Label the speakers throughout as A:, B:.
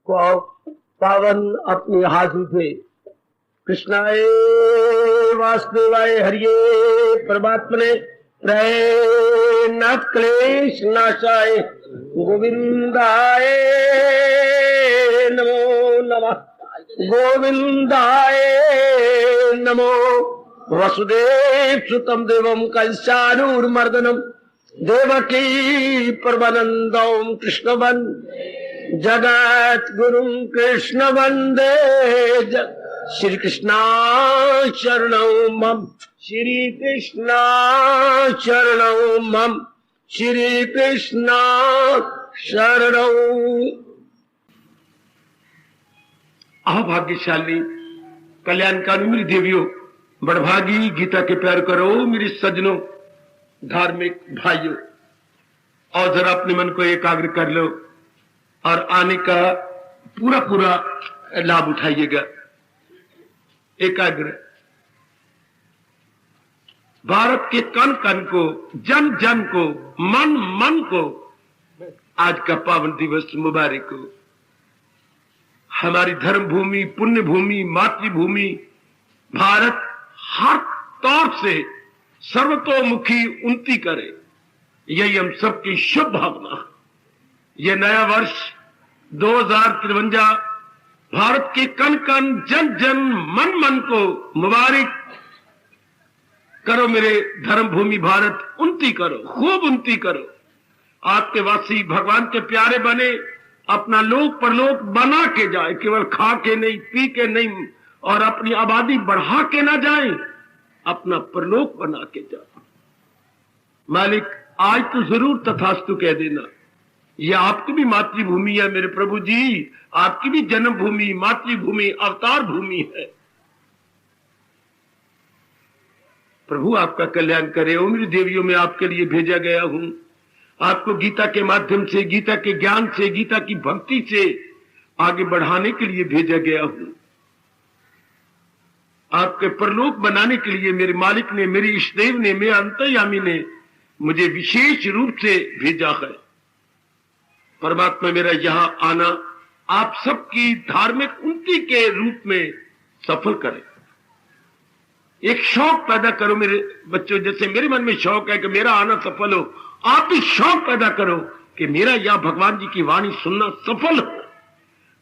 A: पावन अपनी हाथ उठे। कृष्णाय वासुदेवाय हरिये परमात्मने न क्लेश नाशाय गोविंदाय नमो नमः। गोविंदाय नमो। वसुदेव सुतम देवम कंसानूरमर्दनम देवकी परमानंदम कृष्ण वंदे जगत गुरुम कृष्ण वंदे श्री कृष्णा शरणं मम। श्री कृष्णा शरणं मम। श्री कृष्णा शरणं। अभाग्यशाली कल्याणकारी मेरी देवियों, बड़भागी गीता के प्यार करो मेरी सज्जनों, धार्मिक भाइयों, और जरा अपने मन को एकाग्र कर लो और आने का पूरा पूरा लाभ उठाइएगा। एकाग्र भारत के कण कण को, जन जन को, मन मन को आज का पावन दिवस मुबारक हो। हमारी धर्म भूमि, पुण्य भूमि, मातृभूमि भारत हर तौर से सर्वतोमुखी उन्नति करे, यही हम सबकी शुभ भावना। यह नया वर्ष 2053 भारत के कण कण, जन जन, मन मन को मुबारक करो। मेरे धर्म भूमि भारत उन्नति करो, खूब उन्नति करो। आपके वासी भगवान के प्यारे बने, अपना लोक परलोक बना के जाए, केवल खा के नहीं, पी के नहीं, और अपनी आबादी बढ़ा के ना जाए, अपना परलोक बना के जाए। मालिक आज तो जरूर तथास्तु कह देना। यह आपकी भी मातृभूमि है मेरे प्रभु जी, आपकी भी जन्मभूमि, मातृभूमि, अवतार भूमि है। प्रभु आपका कल्याण करे। ओ मेरी देवियों, में आपके लिए भेजा गया हूं, आपको गीता के माध्यम से, गीता के ज्ञान से, गीता की भक्ति से आगे बढ़ाने के लिए भेजा गया हूं। आपके परलोक बनाने के लिए मेरे मालिक ने, मेरे इष्टदेव ने, मेरे अंतर्यामी ने मुझे विशेष रूप से भेजा है। परमात्मा मेरा यहां आना आप सबकी धार्मिक उन्नति के रूप में सफल करे। एक शौक पैदा करो मेरे बच्चों, जैसे मेरे मन में शौक है कि मेरा आना सफल हो, आप भी शौक पैदा करो कि मेरा यहां भगवान जी की वाणी सुनना सफल हो।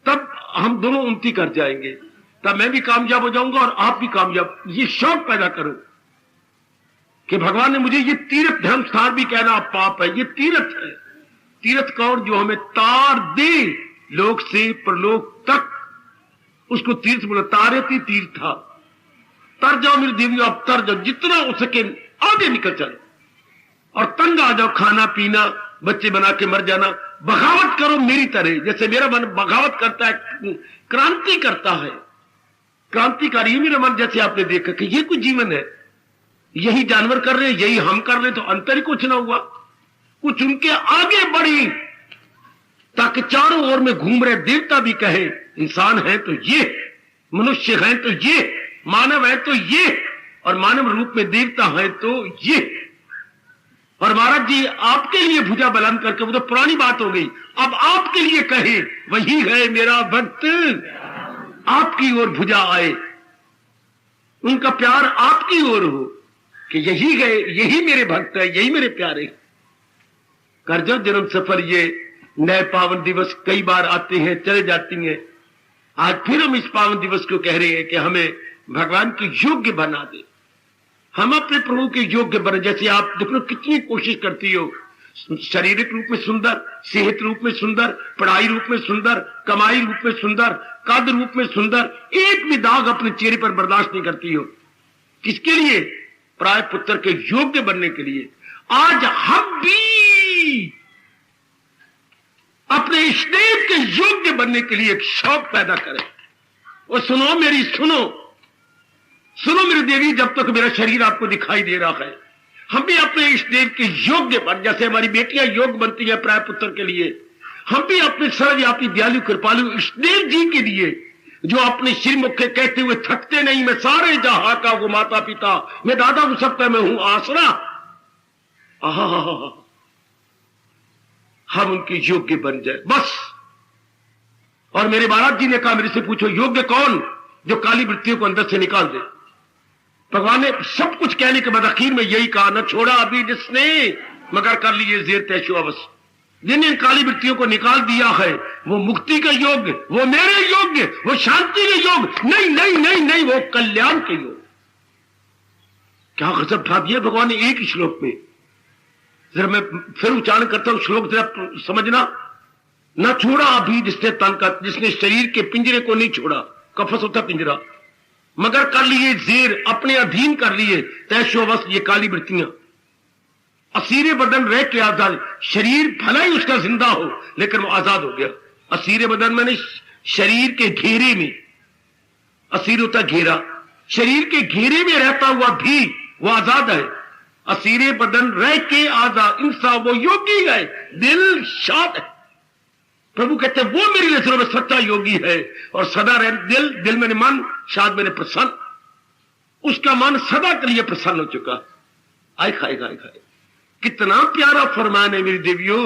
A: तब हम दोनों उन्नति कर जाएंगे, तब मैं भी कामयाब हो जाऊंगा और आप भी कामयाब। ये शौक पैदा करो कि भगवान ने मुझे ये तीर्थ धर्म स्थान भी कहना पाप है, ये तीर्थ है। तीर्थ कौन? जो हमें तार दे लोक से परलोक तक, उसको तीर्थ बोला। तारेती तीर्था। तर जाओ मेरी देवी, आप तर जाओ, जितना हो सके आगे निकल चलो, और तंग आ जाओ, खाना पीना, बच्चे बना के मर जाना, बगावत करो मेरी तरह। जैसे मेरा मन बगावत करता है, क्रांति करता है, क्रांतिकारी मेरा मन। जैसे आपने देखा कि ये कुछ जीवन है, यही जानवर कर रहे हैं, यही हम कर रहे हैं, तो अंतर ही कुछ ना हुआ। कुछ उनके आगे बढ़ी ताकि चारों ओर में घूम रहे देवता भी कहे इंसान है तो ये, मनुष्य है तो ये, मानव है तो ये, और मानव रूप में देवता है तो ये। और महाराज जी आपके लिए भुजा बुलंद करके, वो तो पुरानी बात हो गई, अब आपके लिए कहे वही है मेरा भक्त, आपकी ओर भुजा आए, उनका प्यार आपकी ओर हो कि यही गए, यही मेरे भक्त है, यही मेरे प्यारे। कर जो जन्म सफर। ये नए पावन दिवस कई बार आते हैं, चले जाती हैं। आज फिर हम इस पावन दिवस को कह रहे हैं कि हमें भगवान के योग्य बना दे, हम अपने प्रभु के योग्य बने। जैसे आप देखो कितनी कोशिश करती हो, शारीरिक रूप में सुंदर, सेहत रूप में सुंदर, पढ़ाई रूप में सुंदर, कमाई रूप में सुंदर, कद रूप में सुंदर, एक भी दाग अपने चेहरे पर बर्दाश्त नहीं करती हो। किसके लिए? प्राय पुत्र के योग्य बनने के लिए। आज हम भी अपने इष्टदेव के योग्य बनने के लिए एक शौक पैदा करें। और सुनो मेरी, सुनो मेरी देवी, जब तक मेरा शरीर आपको दिखाई दे रहा है, हम भी अपने इष्टदेव के योग्य बन, जैसे हमारी बेटियां योग बनती है प्राय पुत्र के लिए, हम भी अपने सर्वव्यापी दयालु कृपालु इष्टदेव जी के लिए, जो अपने श्रीमुख के कहते हुए थकते नहीं, मैं सारे जहां का वो माता पिता, मैं दादा हो सकता, मैं हूं आसरा, हम उनके योग्य बन जाए बस। और मेरे महाराज जी ने कहा मेरे से पूछो योग्य कौन जो काली वृत्तियों को अंदर से निकाल दे। भगवान ने सब कुछ कहने के बाद आखिर में यही कहा, न छोड़ा अभी जिसने मगर कर लिए जेर तैशो अवश्य। जिन्हें इन काली वृत्तियों को निकाल दिया है वो मुक्ति का योग, वो मेरे योग्य, वो शांति के योग नहीं नहीं नहीं नहीं, वो कल्याण के योग। क्या गजब ढा दिया भगवान ने एक ही श्लोक में। जरा मैं फिर उच्चारण करता हूं श्लोक, जरा समझना। न छोड़ा अभी जिसने तन का, जिसने शरीर के पिंजरे को नहीं छोड़ा, कफस होता पिंजरा, मगर कर लिए जेर, अपने अधीन कर लिए तैशोवश ये काली वृत्तियां। असीरे बदन रह के आजाद, शरीर भला ही उसका जिंदा हो लेकिन वो आजाद हो गया। असीरे बदन मैंने शरीर के घेरे में, असीर होता घेरा, शरीर के घेरे में रहता हुआ भी वो आजाद है। असीरे बदन रह के आजाद इंसान वो योगी है, दिल शाद है। प्रभु कहते हैं वो मेरे नजरों में सच्चा योगी है और सदा रह, दिल मैंने मन, शाद मैंने प्रसन्न, उसका मन सदा के लिए प्रसन्न हो चुका। आए खाएगा आए खाए। कितना प्यारा फरमान है मेरी देवियों।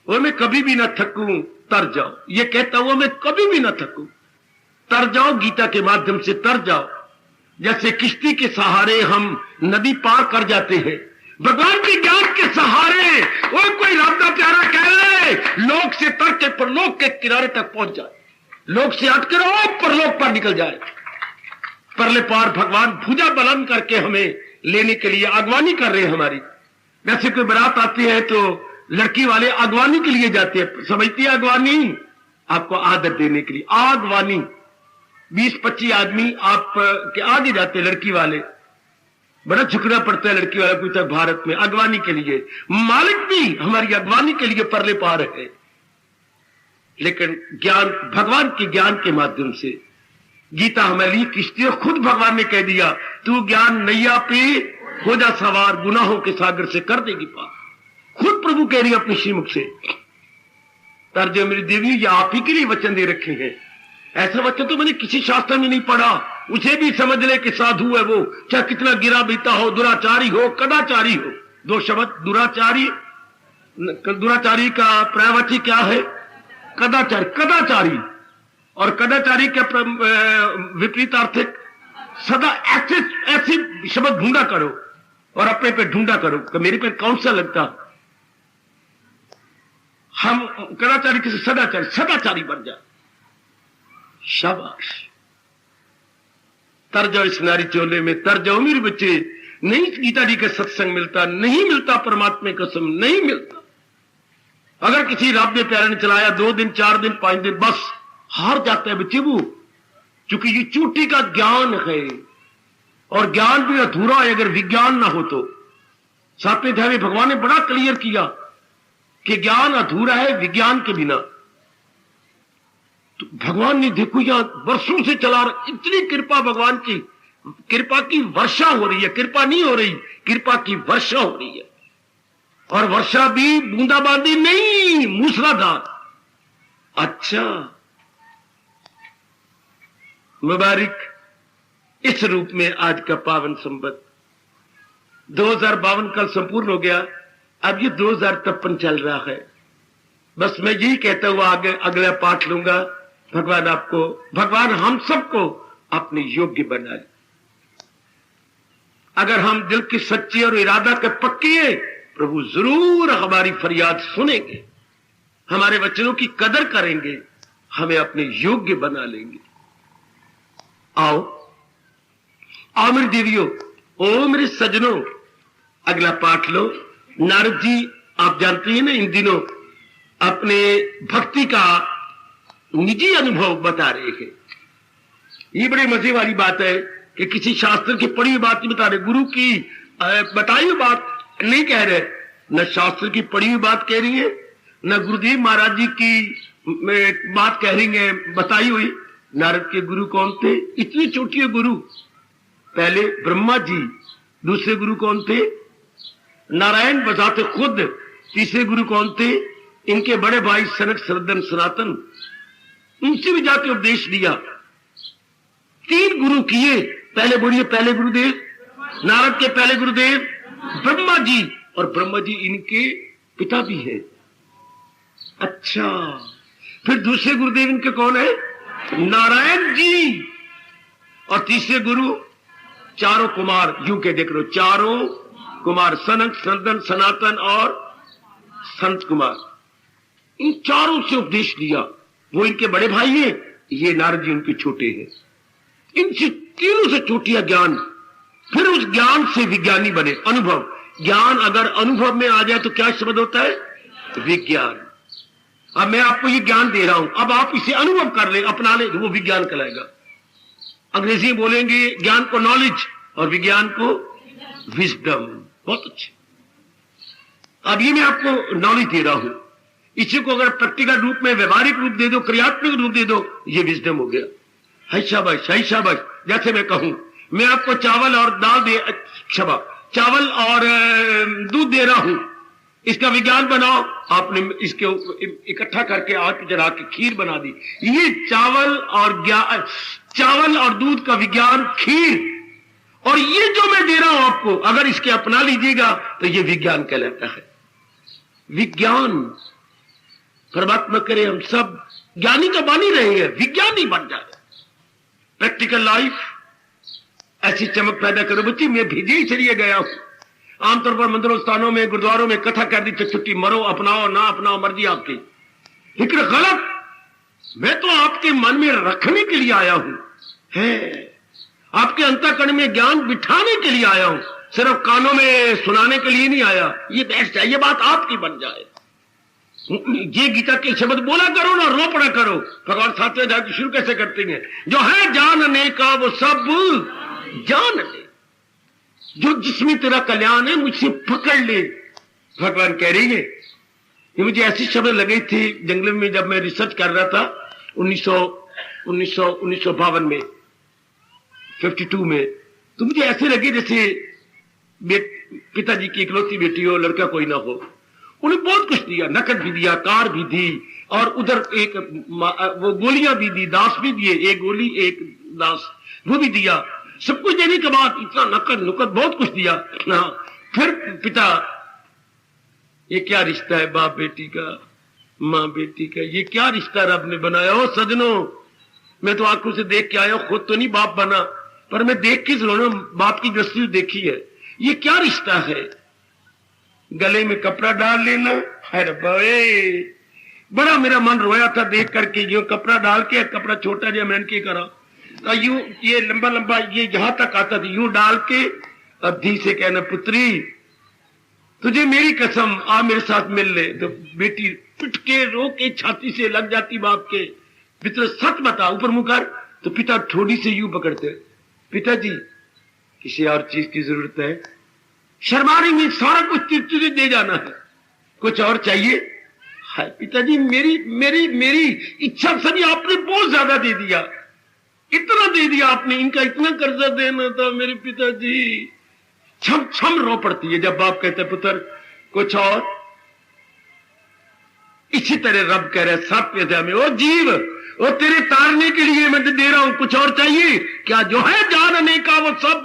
A: वो मैं कभी भी ना थकूं, तर जाओ, ये कहता हुआ मैं कभी भी ना थकूं, तर जाओ, गीता के माध्यम से तर जाओ। जैसे किश्ती के सहारे हम नदी पार कर जाते हैं, भगवान के ज्ञान के सहारे वो कोई राधा प्यारा कह ले, लोक से तर के परलोक के किनारे तक पहुंच जाए, लोक से हट कर वो परलोक पर निकल जाए। परले पार भगवान भुजा बुलंद करके हमें लेने के लिए अगवानी कर रहे हैं हमारी। वैसे कोई बारात आती है तो लड़की वाले अगवानी के लिए जाते हैं, समझती है अगवानी, आपको आदत देने के लिए आगवानी। 20-25 आदमी आप के आगे जाते हैं लड़की वाले, बड़ा झुकना पड़ता है लड़की वाला कोई तक भारत में अगवानी के लिए। मालिक भी हमारी अगवानी के लिए परले पार है, लेकिन ज्ञान, भगवान के ज्ञान के माध्यम से गीता हमारे लिए किश्ती, खुद भगवान ने कह दिया तू ज्ञान नैया पे हो जा सवार, गुनाहों के सागर से कर देगी पार। खुद प्रभु कह रही है अपने श्रीमुख से। तर्ज मेरी देवी ये आप ही के लिए वचन दे रखे हैं। ऐसा वचन तो मैंने किसी शास्त्र में नहीं पढ़ा। उसे भी समझ ले कि साधु है वो, चाहे कितना गिरा बीता हो, दुराचारी हो, कदाचारी हो। 2 शब्द, दुराचारी, दुराचारी का पर्यायवाची क्या है? कदाचारी। कदाचारी और कदाचारी के विपरीत आर्थिक सदा ऐसे शब्द ढूंढा करो और अपने पे ढूंढा करो कि मेरे पे कौन सा लगता। हम कदाचारी किसी सदाचारी, सदाचारी बन जाए। शाबाश, तर जाओ इस नारी चोले में, तर जाओ मेरे बच्चे। नहीं गीता जी का सत्संग मिलता, नहीं मिलता, परमात्मा कसम नहीं मिलता। अगर किसी राब्य प्यारे ने चलाया 2 दिन 4 दिन 5 दिन, बस हार जाता है बच्चे वो, क्योंकि ये चोटी का ज्ञान है और ज्ञान भी अधूरा है अगर विज्ञान ना हो तो। 7वें अध्याय में भगवान ने बड़ा क्लियर किया कि ज्ञान अधूरा है विज्ञान के बिना। तो भगवान ने देखो यहां वर्षों से चला रहा, इतनी कृपा भगवान की, कृपा की वर्षा हो रही है, कृपा नहीं हो रही, कृपा की वर्षा हो रही है। और वर्षा भी बूंदाबांदी नहीं, मूसलाधार। अच्छा, मुबारक इस रूप में आज का पावन संवत 2052 कल संपूर्ण हो गया। अब ये 2053 चल रहा है। बस मैं यही कहता हुआ आगे अगला पाठ लूंगा। भगवान आपको, भगवान हम सबको अपने योग्य बना ले। अगर हम दिल की सच्ची और इरादा के पक्के हैं, प्रभु जरूर हमारी फरियाद सुनेंगे, हमारे वचनों की कदर करेंगे, हमें अपने योग्य बना लेंगे। आओ आओ मेरी देवियों, ओ मेरे सजनों, अगला पाठ लो। नारद जी आप जानते हैं ना, इन दिनों अपने भक्ति का निजी अनुभव बता रहे हैं। ये बड़ी मजे वाली बात है कि किसी शास्त्र की पढ़ी हुई बात नहीं बता रहे, गुरु की बताई हुई बात नहीं कह रहे, न शास्त्र की पढ़ी हुई बात कह रही है, न गुरुदेव महाराज जी की बात कह रही है बताई हुई। नारद के गुरु कौन थे? इतने छोटे गुरु। पहले ब्रह्मा जी, दूसरे गुरु कौन थे? नारायण बजाते खुद। तीसरे गुरु कौन थे? इनके बड़े भाई सनक सनदन सनातन, उनसे भी जाके उपदेश दिया। 3 गुरु किए। पहले बोलिए, पहले गुरुदेव नारद के पहले गुरुदेव ब्रह्मा जी, और ब्रह्मा जी इनके पिता भी है। अच्छा, फिर दूसरे गुरुदेव इनके कौन है? नारायण जी। और तीसरे गुरु चारों कुमार, यूं के देख लो, चारों कुमार, सनक, सनदन, सनातन और संत कुमार, इन चारों से उपदेश लिया। वो इनके बड़े भाई हैं, ये नारद जी उनके छोटे हैं। इनसे तीनों से चोटिया ज्ञान। फिर उस ज्ञान से विज्ञानी बने। अनुभव, ज्ञान अगर अनुभव में आ जाए तो क्या शब्द होता है? विज्ञान। अब मैं आपको ये ज्ञान दे रहा हूं, अब आप इसे अनुभव कर ले, अपना ले, वो विज्ञान कहलाएगा। अंग्रेजी में बोलेंगे ज्ञान को नॉलेज और विज्ञान को विजडम। बहुत अच्छे। अब ये मैं आपको नॉलेज दे रहा हूं, इसी को अगर प्रैक्टिकल रूप में, व्यवहारिक रूप दे दो, क्रियात्मक रूप दे दो, ये विजडम हो गया। है शाबाश, है शाबाश। जैसे मैं कहूं, मैं आपको चावल और दाल दे, चावल और दूध दे रहा हूं, इसका विज्ञान बनाओ। आपने इसके इकट्ठा करके आग पे जला के खीर बना दी। ये चावल और दूध का विज्ञान, खीर। और ये जो मैं दे रहा हूं आपको, अगर इसके अपना लीजिएगा तो ये विज्ञान कहलाता है। विज्ञान। परमात्मा करे हम सब ज्ञानी तो बन ही रहे हैं, विज्ञानी बन जाए। प्रैक्टिकल लाइफ ऐसी चमक पैदा करो। बच्ची मैं भेजे ही चलिए गया हूं, आमतौर पर मंदिरों, स्थानों में, गुरुद्वारों में कथा कर दी, छुट्टी, मरो, अपनाओ ना अपनाओ, मर्जी आपकी। लेकिन गलत, मैं तो आपके मन में रखने के लिए आया हूं, है आपके अंतःकरण में ज्ञान बिठाने के लिए आया हूं, सिर्फ कानों में सुनाने के लिए नहीं आया। ये बैठ जाए, ये बात आपकी बन जाए। ये गीता के शब्द बोला करो ना, रो पड़ा करो। भगवान सातवें अध्याय की शुरू कैसे करते हैं? जो है जानने का वो सब जान ले, जो जिसमें तेरा कल्याण है मुझसे पकड़ ले। भगवान कह रही है। ये मुझे ऐसी शब्द लगे थे जंगल में जब मैं रिसर्च कर रहा था 1952 में, 52 में, तो मुझे ऐसे लगे जैसे पिताजी की इकलौती बेटी हो, लड़का कोई ना हो। उन्हें बहुत कुछ दिया, नकद भी दिया, कार भी दी, और उधर एक वो गोलियां भी दी, दास भी दिए, एक गोली एक दास, वो भी दिया। सब कुछ देने के बाद इतना नकद नुकद बहुत कुछ दिया। फिर पिता, ये क्या रिश्ता है बाप बेटी का, माँ बेटी का, ये क्या रिश्ता रब ने बनाया हो सजनों। मैं तो आंखों से देख के आया, खुद तो नहीं बाप बना, पर मैं देख के जरूर बाप की दृष्टि देखी है। ये क्या रिश्ता है? गले में कपड़ा डाल लेना, अरे बड़े बड़ा मेरा मन रोया था देख करके। यूं कपड़ा डाल के, कपड़ा छोटा जो मैंने के करा, यूं ये लंबा लंबा ये यहां तक आता था, यूं डाल के अब धी से कहना, पुत्री तुझे मेरी कसम आ मेरे साथ मिल ले। तो बेटी पिट के रो के छाती से लग जाती बाप के, पिता सच बता, ऊपर मुंह कर। तो पिता थोड़ी से यूं पकड़ते, पिताजी किसी और चीज की जरूरत है? शर्मा रही में, सारा कुछ तुझे दे जाना है, कुछ और चाहिए? हाय पिताजी, मेरी मेरी मेरी इच्छा सभी आपने बहुत ज्यादा दे दिया, इतना दे दिया आपने, इनका इतना कर्जा देना था मेरे पिताजी। छम छम रो पड़ती है जब बाप कहते पुत्र कुछ और। इसी तरह रब कह रहे सातवें अध्याय में, ओ जीव, वो तेरे तारने के लिए मैं दे रहा हूं, कुछ और चाहिए क्या? जो है जानने का वो सब,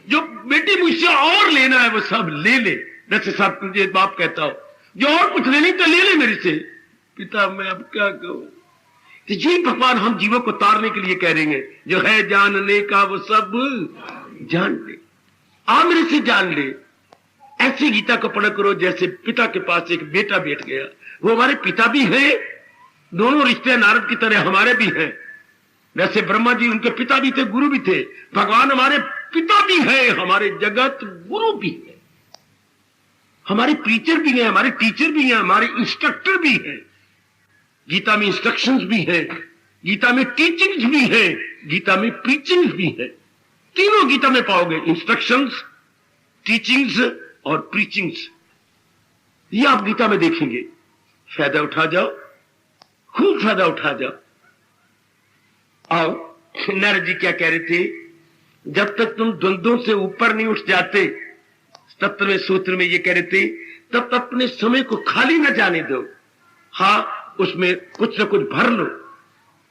A: जो बेटी मुझसे और लेना है वो सब ले ले। जैसे सब तुझे बाप कहता हो, जो और कुछ लेनी तो ले ले मेरे से। पिता मैं अब क्या कहूं? तो ये भगवान हम जीवों को तारने के लिए कह रहे हैं, जो है जानने का वो सब जान ले, आ मेरे से जान ले। ऐसी गीता को पढ़ा करो जैसे पिता के पास एक बेटा बैठ गया। वो हमारे पिता भी है, दोनों रिश्ते नारद की तरह हमारे भी हैं। वैसे ब्रह्मा जी उनके पिता भी थे, गुरु भी थे। भगवान हमारे पिता भी है, हमारे जगत गुरु भी है, हमारे प्रीचर भी हैं, हमारे टीचर भी हैं, हमारे इंस्ट्रक्टर भी हैं। गीता में इंस्ट्रक्शंस भी हैं, गीता में टीचिंग्स भी हैं, गीता में प्रीचिंग्स भी हैं। तीनों गीता में पाओगे, इंस्ट्रक्शंस, टीचिंग्स और प्रीचिंग्स। ये आप गीता में देखेंगे। फायदा उठा जाओ, खूब फायदा उठा जाओ। आओ, नारद जी क्या कह रहे थे? जब तक तुम द्वंद्वों से ऊपर नहीं उठ जाते, 17वें सूत्र में ये कह रहे थे, तब तक अपने समय को खाली न जाने दो। हाँ, उसमें कुछ न कुछ भर लो।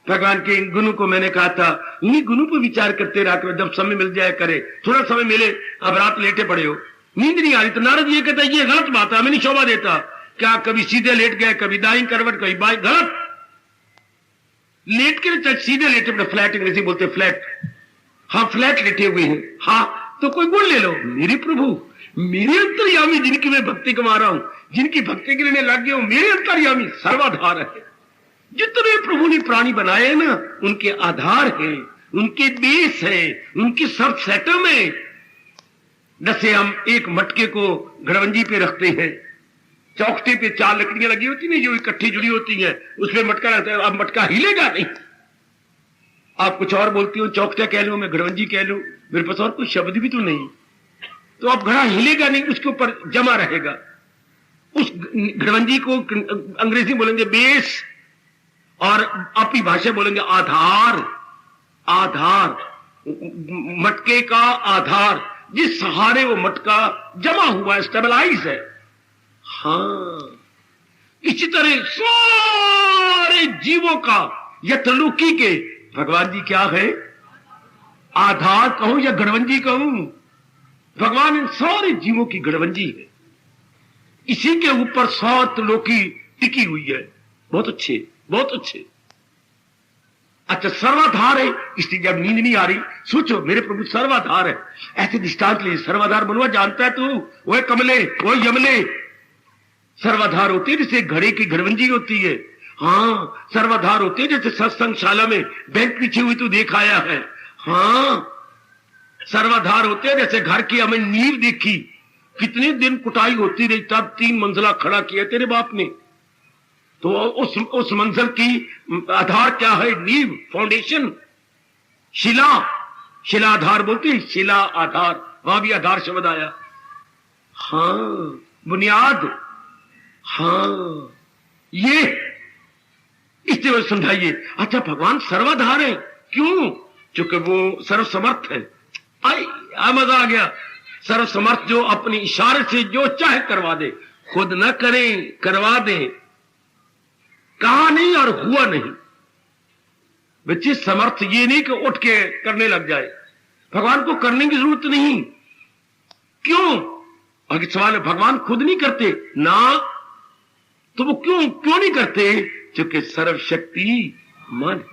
A: भगवान के इन गुणों को मैंने कहा था, इन्हीं गुणों पर विचार करते रहा करो, जब समय मिल जाए करे। थोड़ा समय मिले, अब रात लेटे पड़े हो, नींद नहीं आ रही, तो नारद ये कहता है ये गलत बात है, हमें नहीं शोभा देता। क्या कभी सीधे लेट गए, कभी दाईं करवट, कभी बाईं, गलत। लेट के चाहे सीधे लेटे, अपने फ्लैट अंग्रेजी बोलते फ्लैट, हाँ फ्लैट लेटे हुए हैं, हाँ तो कोई गुण ले लो, मेरे प्रभु, मेरे अंतर्यामी जिनकी मैं भक्ति कमा रहा हूं, जिनकी भक्ति के लिए लग गया हूं, मेरे अंतर्यामी सर्वाधार है। जितने प्रभु ने प्राणी बनाए ना, उनके आधार है, उनके बेस है, उनकी सब सेटम है। जैसे हम एक मटके को घड़वंजी पे रखते हैं, चौखटे पे 4 लकड़ियां लगी होती नहीं, जो इकट्ठी जुड़ी होती हैं, उसमें मटका रहता है, अब मटका हिलेगा नहीं। आप कुछ और बोलती हो, चौखटा कह लो, मैं घड़वंजी कह लूं, मेरे पास और कोई शब्द भी तो नहीं, तो अब घड़ा हिलेगा नहीं, उसके ऊपर जमा रहेगा। उस घड़वंजी को अंग्रेजी बोलेंगे बेस, और अपनी भाषा बोलेंगे आधार। आधार, मटके का आधार, जिस सहारे वो मटका जमा हुआ है, स्टेबलाइज है। हाँ, इसी तरह सारे जीवों का या त्रिलोकी के भगवान जी क्या है? आधार कहूं या गड़वंजी कहूं, भगवान इन सारे जीवों की गड़वंजी है। इसी के ऊपर 100 त्रिलोकी टिकी हुई है। बहुत अच्छे, बहुत अच्छे। अच्छा, सर्वाधार है, इसलिए जब नींद नहीं आ रही, सोचो मेरे प्रभु सर्वाधार है, ऐसे दृष्टांत लिए। सर्वाधार बनवा जानता है तू? वो कमले, वो यमले सर्वाधार होते हैं, जैसे घड़े की घड़वंजी होती है। हाँ, सर्वाधार होते हैं, जैसे सत्संगशाला में बैंक पीछे हुई तू देख आया है। हाँ, सर्वाधार होते हैं, जैसे घर की हमें नींव देखी, कितने दिन कुटाई होती रही, तब 3 मंजिला खड़ा किया तेरे बाप ने। तो उस मंजिल की आधार क्या है? नींव, फाउंडेशन, शिला। शिला आधार बोलते हैं, शिला आधार, वहां भी आधार शब्द आया। हाँ, बुनियाद। हाँ, ये इससे समझाइए। अच्छा, भगवान सर्वाधार है, क्यों? क्योंकि वो सर्वसमर्थ है। मजा आ गया। सर्वसमर्थ, जो अपने इशारे से जो चाहे करवा दे, खुद न करें करवा दे, कहा नहीं और हुआ नहीं। बच्चे, समर्थ ये नहीं कि उठ के करने लग जाए, भगवान को करने की जरूरत नहीं। क्यों? अगर सवाल है, भगवान खुद नहीं करते ना, तो वो क्यों नहीं करते? क्योंकि सर्वशक्ति मन,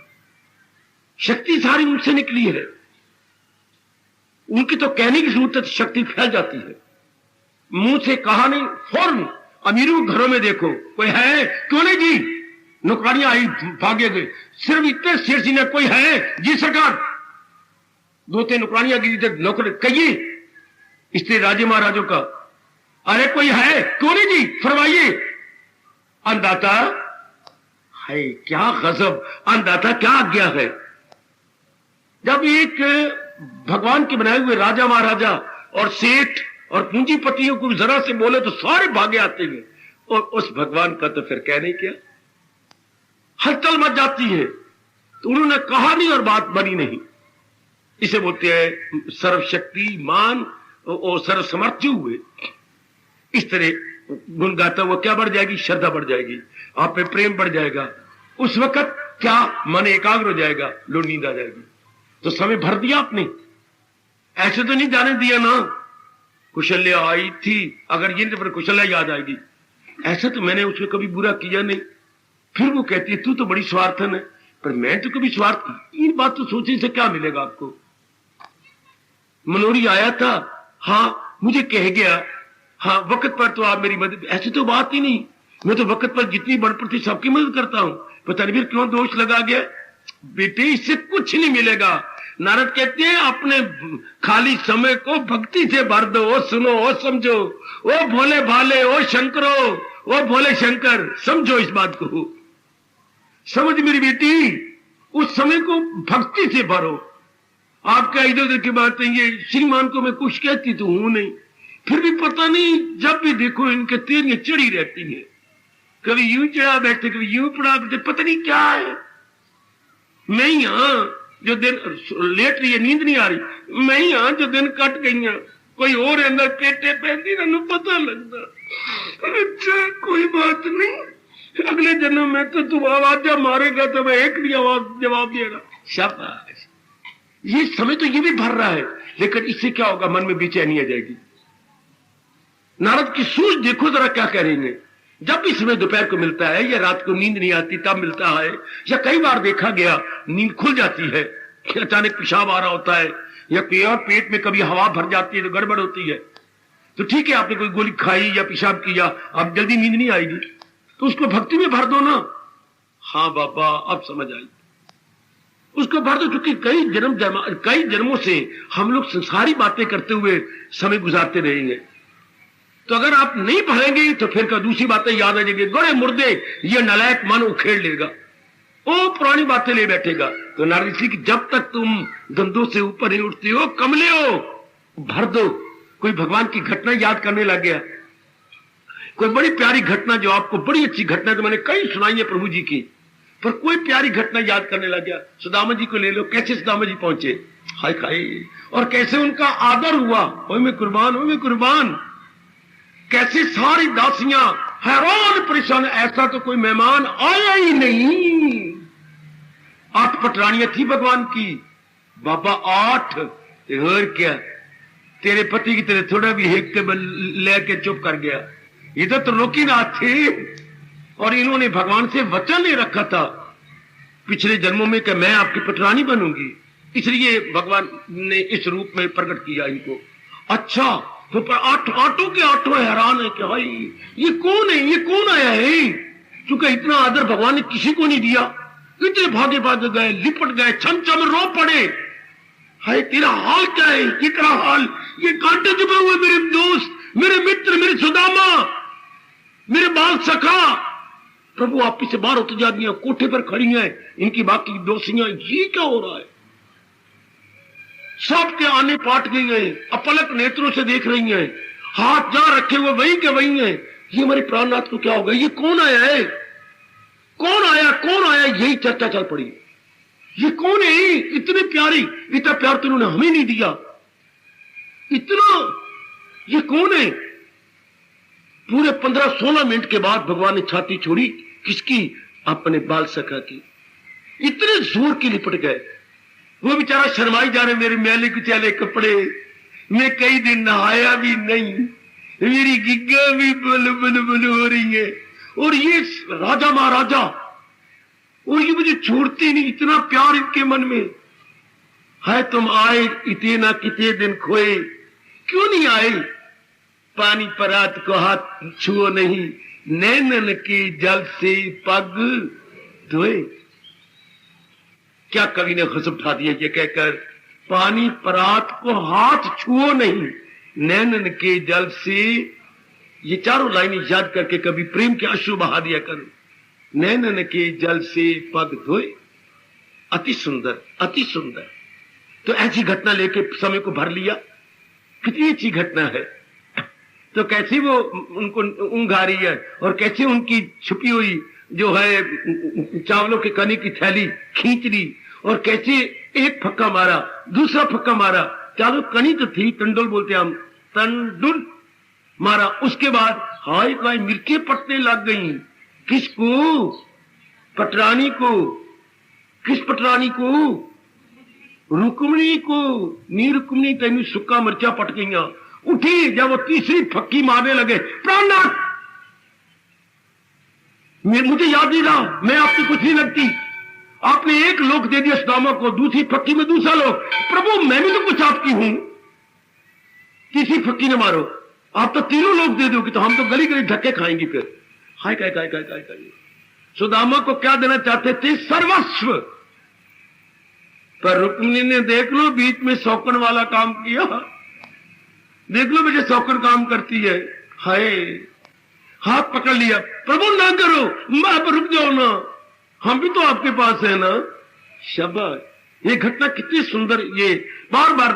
A: शक्ति सारी उनसे निकली है। उनकी तो कहने की जरूरत है, शक्ति फैल जाती है। मुंह से कहा नहीं, फौरन। अमीरों घरों में देखो, कोई है? क्यों नहीं जी, नौकरानियां आई, भागे गए, सिर्फ इतने शेर सी ने, कोई है जी सरकार, 2-3 नौकरानियां गिरी, नौकर कहिए, इसलिए राजे महाराजों का, अरे कोई है? क्यों नहीं जी, फरमाइए। अन्नदाता है, क्या गजब, अन्नदाता क्या आज्ञा है। जब एक भगवान के बनाए हुए राजा महाराजा और सेठ और पूंजीपतियों को जरा से बोले तो सारे भागे आते हैं, और उस भगवान का तो फिर कहने क्या, हलचल मच जाती है। तो उन्होंने कहा नहीं और बात बनी नहीं। इसे बोलते हैं सर्वशक्तिमान और सर्वसमर्थ हुए। इस तरह गुण गाता हुआ क्या बढ़ जाएगी? श्रद्धा बढ़ जाएगी, आप पे प्रेम बढ़ जाएगा। उस वक्त क्या मन एकाग्र हो जाएगा, लो नींद आ जाएगी। तो समय भर दिया आपने, ऐसे तो नहीं जाने दिया ना। कुशल्या आई थी, अगर ये पर कुशल्या याद आएगी, ऐसा तो मैंने उसमें कभी बुरा किया नहीं। फिर वो कहती है तू तो बड़ी स्वार्थन है, पर मैं तो कभी स्वार्थ, इन बात तो सोचने से क्या मिलेगा आपको। मनोरी आया था, हाँ मुझे कह गया, हाँ वक्त पर तो आप मेरी मदद, ऐसी तो बात ही नहीं। मैं तो वक्त पर जितनी बढ़ पड़ती सबकी मदद करता हूं, पता नहीं फिर क्यों दोष लगा गया। बेटे इससे कुछ नहीं मिलेगा। नारद कहते हैं अपने खाली समय को भक्ति से भर दो। ओ सुनो, ओ समझो, ओ भोले भाले, ओ शंकरो, ओ भोले शंकर, समझो इस बात को, समझ मेरी बेटी, उस समय को भक्ति से भरो। आपका इधर उधर की बातें, ये श्रीमान को मैं कुछ कहती तो हूं नहीं, फिर भी पता नहीं जब भी देखो इनके तेरियां चढ़ी रहती है, कभी यूं चढ़ा बैठते, कभी यूं पड़ा बैठते, पता नहीं क्या है। मैं यहां जो दिन लेट रही है, नींद नहीं आ रही, मैं यहां जो दिन कट गई, कोई और अंदर पेटे पहनती ना पता लगता। अच्छा कोई बात नहीं, अगले जन्म में तो तू आवाज मारेगा तो मैं एक भी आवाज जवाब देगा। शाबाश। ये समय तो ये भी भर रहा है, लेकिन इससे क्या होगा, मन में बेचैनी आ जाएगी। नारद की सूझ देखो जरा क्या कह रही है। जब भी समय दोपहर को मिलता है या रात को नींद नहीं आती तब मिलता है, या कई बार देखा गया नींद खुल जाती है कि अचानक पेशाब आ रहा होता है, या पेट में कभी हवा भर जाती है तो गड़बड़ होती है, तो ठीक है आपने कोई गोली खाई या पेशाब किया, अब जल्दी नींद नहीं आएगी तो उसको भक्ति में भर दो ना। हाँ बाबा अब समझ आई, उसको भर दो, क्योंकि कई जन्मों से हम लोग संसारी बातें करते हुए समय गुजारते रहेंगे। तो अगर आप नहीं भरेंगे तो फिर दूसरी बातें याद आ जाएंगी, गड़े मुर्दे ये नालायक मन उखेड़ लेगा, ओ पुरानी बातें ले बैठेगा। तो नारद जी की जब तक तुम धंधों से ऊपर नहीं उठते हो, कमले हो, भर दो। कोई भगवान की घटना याद करने लग गया, कोई बड़ी प्यारी घटना जो आपको बड़ी अच्छी घटना तो मैंने कई सुनाई है प्रभु जी की, पर कोई प्यारी घटना याद करने लग गया। सुदामा जी को ले लो, कैसे सुदामा जी पहुंचे, हाय खाए, और कैसे उनका आदर हुआ, ओए मैं कुर्बान, ओए मैं कुर्बान। कैसे सारी दासियां हैरान परेशान, ऐसा तो कोई मेहमान आया ही नहीं। 8 पटरानियां थी भगवान की, बाबा 8, और क्या तेरे पति की तरह थोड़ा भी हेक लेके चुप कर गया। ये तो त्रिलोकीनाथ थे और इन्होंने भगवान से वचन ले रखा था पिछले जन्मों में कि मैं आपकी पटरानी बनूंगी, इसलिए भगवान ने इस रूप में प्रकट किया इनको। अच्छा तो पर 8 के 8 हैरान है कि भाई ये कौन है, ये कौन आया है, क्योंकि इतना आदर भगवान ने किसी को नहीं दिया। इतने भागे भागे गए, लिपट गए, छम छम रो पड़े, हाय तेरा हाल क्या है, ये तेरा हाल, ये कांटे चुपे हुए मेरे दोस्त, मेरे मित्र, मेरे सुदामा, मेरे बाल सखा, प्रभु आप पीछे बाहर होते जा रही हैं, कोठे पर खड़ी हैं इनकी बाकी दोषियां, ये क्या हो रहा है। सबके आने पाट गई हैं, अपलक नेत्रों से देख रही हैं, हाथ जहां रखे हुए वहीं के वहीं हैं। ये हमारे प्राणनाथ को क्या हो गया, ये कौन आया है, कौन आया, कौन आया, यही चर्चा चल पड़ी। ये कौन है, इतने प्यारी, इतना प्यार तो उन्होंने हमें नहीं दिया, इतना, ये कौन है। पूरे 15-16 मिनट के बाद भगवान ने छाती छोड़ी, किसकी, अपने बाल सखा की। इतने जोर की लिपट गए, वो बेचारा शर्माई जा रहे, मेरे मैले कुचैले कपड़े, मैं कई दिन नहाया भी नहीं, मेरी गिग्गा भी बुल बुल बुल हो रही है, और ये राजा महाराजा, और ये मुझे छोड़ते नहीं, इतना प्यार इनके मन में है। तुम आए इतने ना कितने दिन खोए, क्यों नहीं आए, पानी परात को हाथ छुओ नहीं, नैनन के जल से पग धोए। क्या कवि ने गजब उठा दिया ये कहकर, पानी परात को हाथ छुओ नहीं, नैनन के जल से, ये चारों लाइनें याद करके कभी प्रेम के अश्रु बहा दिया करो। नैनन के जल से पग धोए, अति सुंदर, अति सुंदर। तो ऐसी घटना लेके समय को भर लिया, कितनी अच्छी घटना है। तो कैसी वो उनको ऊँघा रही है, और कैसे उनकी छुपी हुई जो है चावलों के कनी की थैली खींच ली, और कैसे एक फक्का मारा, दूसरा फक्का मारा, चालो कनी तो थी, टंडुल बोलते हम, टंडुल मारा। उसके बाद हाय हाय मिर्चे पटने लग गई, किसको, पटरानी को, किस पटरानी को, रुक्मणी को। नी रुक्मणी तेन सुक्का मिर्चा पट गई। उठी, जब वो तीसरी फक्की मारने लगे, प्राणनाथ मुझे याद नहीं रहा, मैं आपकी कुछ नहीं लगती, आपने एक लोक दे दिया सुदामा को, दूसरी फक्की में दूसरा लोक, प्रभु मैं भी तो कुछ आपकी हूं, तीसरी फक्की ने मारो, आप तो तीनों लोग दे दोगे, तो हम तो गली गली धक्के खाएंगे फिर। हाय काय काय काय काय काय। सुदामा को क्या देना चाहते थे, सर्वस्व, पर रुक्मिणी ने देख लो बीच में शौकन वाला काम किया, देख लो मुझे शौकन काम करती है, हाय हाथ पकड़ लिया, प्रभु ना करो, अब रुक जाओ ना, हम भी तो आपके पास है ना। शाबाश, ये घटना कितनी सुंदर, ये बार बार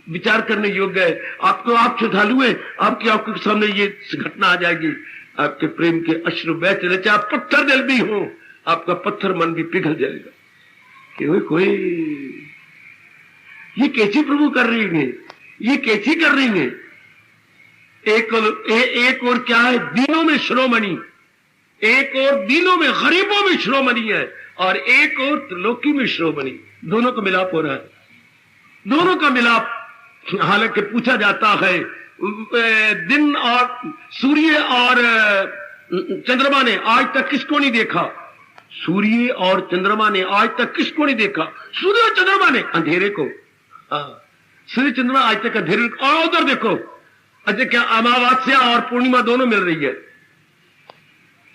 A: विचार करने योग्य है। आपको, आप श्रद्धालु हैं, आपकी आंखों के सामने ये घटना आ जाएगी, आपके प्रेम के अश्रु बह चले, चाहे आप पत्थर दिल भी हो, आपका पत्थर मन भी पिघल जाएगा कि कोई ये कैसी प्रभु कर रही है, ये कैसी कर रही है। एक और क्या है, दीनों में शिरोमणि, एक और दीनों में गरीबों में शिरोमणि है, और एक और त्रिलोकी में शिरोमणि। दोनों का मिलाप हो रहा है, दोनों का मिलाप। हालांकि पूछा जाता है दिन और सूर्य और चंद्रमा ने आज तक किसको नहीं देखा? सूर्य और चंद्रमा ने आज तक किसको नहीं देखा? सूर्य और चंद्रमा ने, अंधेरे को। सूर्य चंद्रमा आज तक अंधेरे को। और उधर देखो, अच्छा क्या अमावस्या और पूर्णिमा दोनों मिल रही है।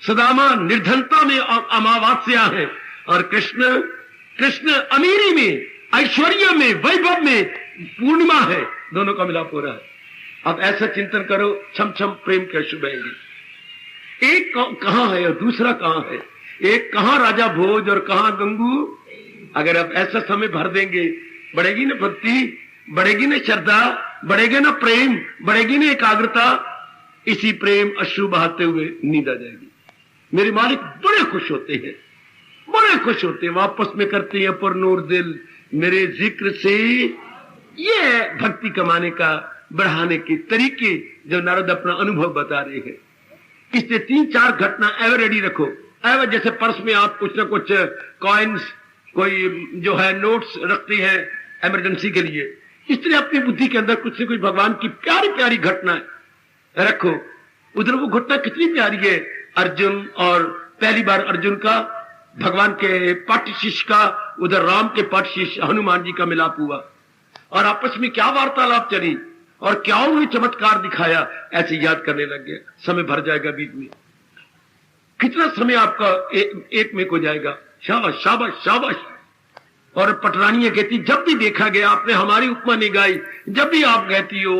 A: सुदामा निर्धनता में अमावस्या है और कृष्ण अमीरी में, ऐश्वर्य में, वैभव में पूर्णिमा है। दोनों का मिलाप हो रहा है। अब ऐसा चिंतन करो, छम छम प्रेम कैसे बहेंगे। एक कहां है और दूसरा कहां है? एक कहां राजा भोज और कहां गंगू? अगर आप ऐसा समय भर देंगे, बढ़ेगी ना भक्ति, बढ़ेगी ना श्रद्धा, बढ़ेगा ना प्रेम, बढ़ेगी ना एकाग्रता। इसी प्रेम अश्रु बहाते हुए नींद आ जाएगी। मेरे मालिक बड़े खुश होते हैं, बड़े खुश होते हैं, वापस में करते हैं पुरनूर दिल मेरे जिक्र से। ये भक्ति कमाने का, बढ़ाने के तरीके जो नारद अपना अनुभव बता रहे हैं। इससे 3-4 घटना एवर रेडी रखो। एवर जैसे पर्स में आप कुछ ना कुछ कॉइन्स, कोई जो है नोट्स रखते हैं इमरजेंसी के लिए, इस तरह अपनी बुद्धि के अंदर कुछ से कुछ भगवान की प्यारी प्यारी घटनाएं रखो। उधर वो घटना कितनी प्यारी है, अर्जुन और पहली बार अर्जुन का भगवान के पाठ शिष्य का, उधर राम के पाठ शिष्य हनुमान जी का मिलाप हुआ और आपस में क्या वार्तालाप चली और क्या उन्होंने चमत्कार दिखाया। ऐसे याद करने लग गए, समय भर जाएगा बीच में। कितना समय आपका एक में को जाएगा। शाबाश शाबाश शाबाश। और पटरानियां कहती, जब भी देखा गया आपने हमारी उपमा नहीं गाई, जब भी आप कहती हो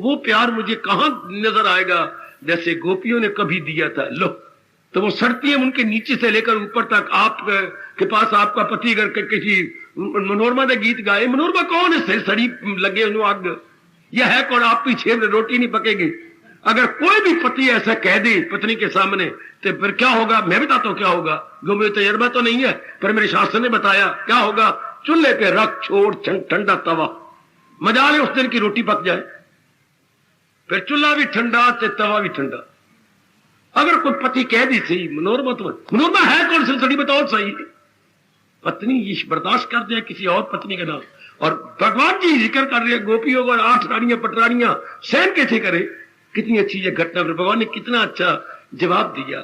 A: वो प्यार मुझे कहां नजर आएगा जैसे गोपियों ने कभी दिया था। लो, तो वो सड़ती है उनके नीचे से लेकर ऊपर तक। आप के पास आपका पति अगर किसी मनोरमा ने गीत गाए, मनोरमा कौन है? सड़ी लगे आग, यह है कौन? आप पीछे रोटी नहीं पकेगी। अगर कोई भी पति ऐसा कह दे पत्नी के सामने, तो फिर क्या होगा? मैं बताता हूं क्या होगा, जो मुझे तजर्बा तो नहीं है पर मेरे शास्त्र ने बताया क्या होगा। चूल्हे पे रख छोड़ ठंडा तवा, मजा ले उस दिन की रोटी पक जाए। फिर चूल्हा भी ठंडा, तवा भी ठंडा। अगर कोई पति कह दी सही मनोरमा, तो मनोरमा है कौन सी सड़ी बताओ सही। पत्नी ये बर्दाश्त कर दे किसी और पत्नी का नाम, और भगवान जी जिक्र कर रहे हैं गोपियों और 8 रानियां पटरानियां सहन कैसे करे। कितनी अच्छी ये घटना, भगवान ने कितना अच्छा जवाब दिया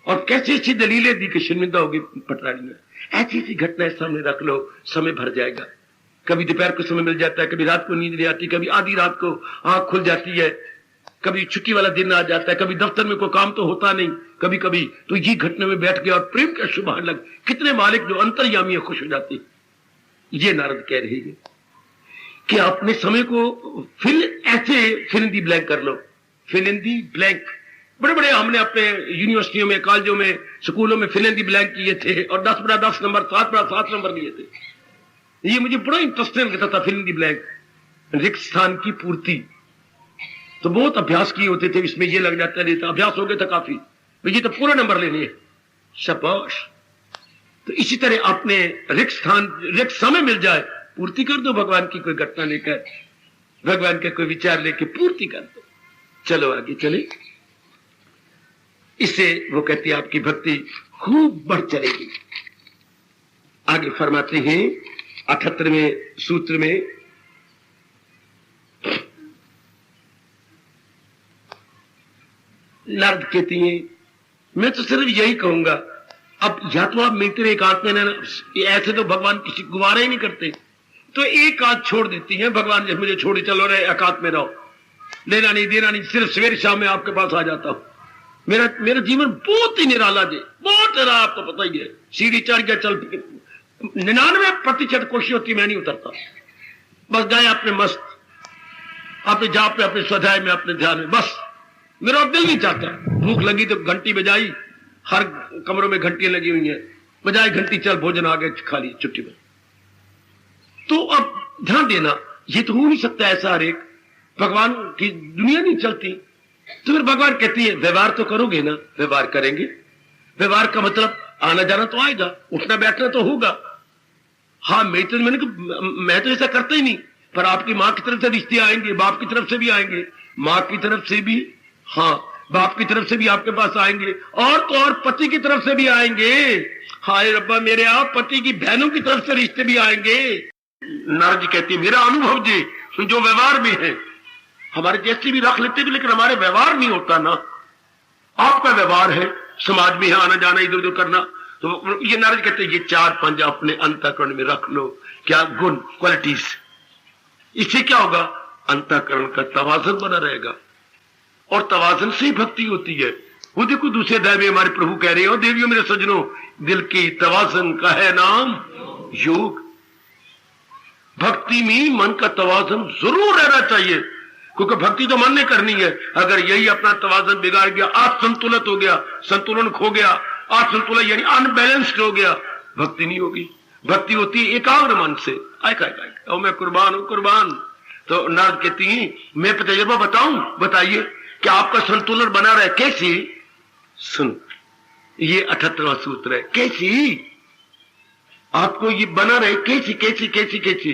A: और कैसी अच्छी दलीलें दी कि शर्मिंदा होगी पटरानियां। ऐसी ऐसी घटनाएं सामने रख लो, समय भर जाएगा। कभी दोपहर को समय मिल जाता है, कभी रात को नींद नहीं आती, कभी आधी रात को आंख खुल जाती है, कभी छुट्टी वाला दिन आ जाता है, कभी दफ्तर में कोई काम तो होता नहीं, कभी कभी तो ये घटना में बैठ गया और प्रेम का शुभ लग। कितने मालिक जो अंतर्यामी खुश हो जाते। ये नारद कह रहे हैं कि अपने समय को फिल इन दी ब्लैंक कर लो। फिल इन दी ब्लैंक बड़े बड़े हमने अपने यूनिवर्सिटियों में, कॉलेजों में, स्कूलों में फिल इन दी ब्लैंक किए थे और 10 बड़ा 10 नंबर, 7 बड़ा 7 नंबर लिए थे। ये मुझे बड़ा इंटरेस्टिंग लगता था। फिल इन दी ब्लैंक, रिक्त स्थान की पूर्ति। तो बहुत अभ्यास किए होते थे, इसमें ये लग जाता नहीं था, अभ्यास हो गया था काफी, ये तो पूरा नंबर लेने है, शाबाश। तो इसी तरह अपने रिक्त स्थान, रिक्त समय मिल जाए, पूर्ति कर दो। भगवान की कोई घटना लेकर, भगवान का कोई विचार लेकर पूर्ति कर दो। चलो आगे चले। इससे वो कहती है आपकी भक्ति खूब बढ़ चलेगी। आगे फरमाते हैं 78वें सूत्र में, नारद कहती हैं मैं तो सिर्फ यही कहूंगा, अब या तो आप मिलते रहे एकांत में, ऐसे तो भगवान किसी गुवारा ही नहीं करते, तो एक आध छोड़ देती हैं भगवान, जब मुझे छोड़े चलो रहे एकांत में रहो, लेना नहीं देना नहीं, सिर्फ सवेरे शाम में आपके पास आ जाता हूं। मेरा जीवन बहुत ही निराला जी, बहुत निराला, आपको पता ही है। सीढ़ी चढ़ गया, चल 99% कोशिश होती मैं नहीं उतरता, बस गए अपने मस्त, अपने जाप पे, अपने स्वाध्याय में, अपने ध्यान में, बस मेरा दिल नहीं चाहता। भूख लगी तो घंटी बजाई, हर कमरों में घंटियां लगी हुई हैं, बजाई घंटी, चल भोजन आ गए, खा ली छुट्टी में। तो अब ध्यान देना, ये तो हो नहीं सकता ऐसा हर एक, भगवान की दुनिया नहीं चलती। तो फिर भगवान कहती है व्यवहार तो करोगे ना, व्यवहार करेंगे। व्यवहार का मतलब आना जाना तो आएगा, उठना बैठना तो होगा। हाँ मैं तो ऐसा करता ही नहीं, पर आपकी माँ की तरफ से रिश्ते आएंगे, बाप की तरफ से भी आएंगे, माँ की तरफ से भी, हाँ बाप की तरफ से भी आपके पास आएंगे, और तो और पति की तरफ से भी आएंगे। हाय रब्बा मेरे, आप पति की बहनों की तरफ से रिश्ते भी आएंगे। नारद जी कहती है मेरा अनुभव जी, जो व्यवहार में है, हमारे जैसे भी रख लेते भी, लेकिन हमारे व्यवहार नहीं होता ना। आपका व्यवहार है, समाज में आना जाना, इधर उधर करना। तो ये नारद कहते हैं ये 4-5 अपने अंतःकरण में रख लो। क्या गुण, क्वालिटीज। इससे क्या होगा, अंतःकरण का तवाज़ुन बना रहेगा, और तवाज़ुन से ही भक्ति होती है। वो देखो दूसरे अध्याय में हमारे प्रभु कह रहे हो, देवियों मेरे सज्जनों, दिल की तवाज़ुन का है नाम योग। भक्ति में मन का तवाज़ुन जरूर रहना चाहिए, क्योंकि भक्ति तो मन ने करनी है। अगर यही अपना तवाज़ुन बिगाड़ गया, असंतुलित हो गया, संतुलन खो गया, असंतुलन यानी अनबैलेंस्ड हो गया, भक्ति नहीं होगी। भक्ति होती है एकाग्र मन से। आय मैं कुर्बान हूं, कुर्बान। तो नारद कहती हैं मैं तजुर्बा बताऊं, बताइए क्या आपका संतुलन बना रहे। कैसी? सुन, ये 78वां सूत्र है। कैसी आपको ये बना रहे, कैसी कैसी कैसी कैसी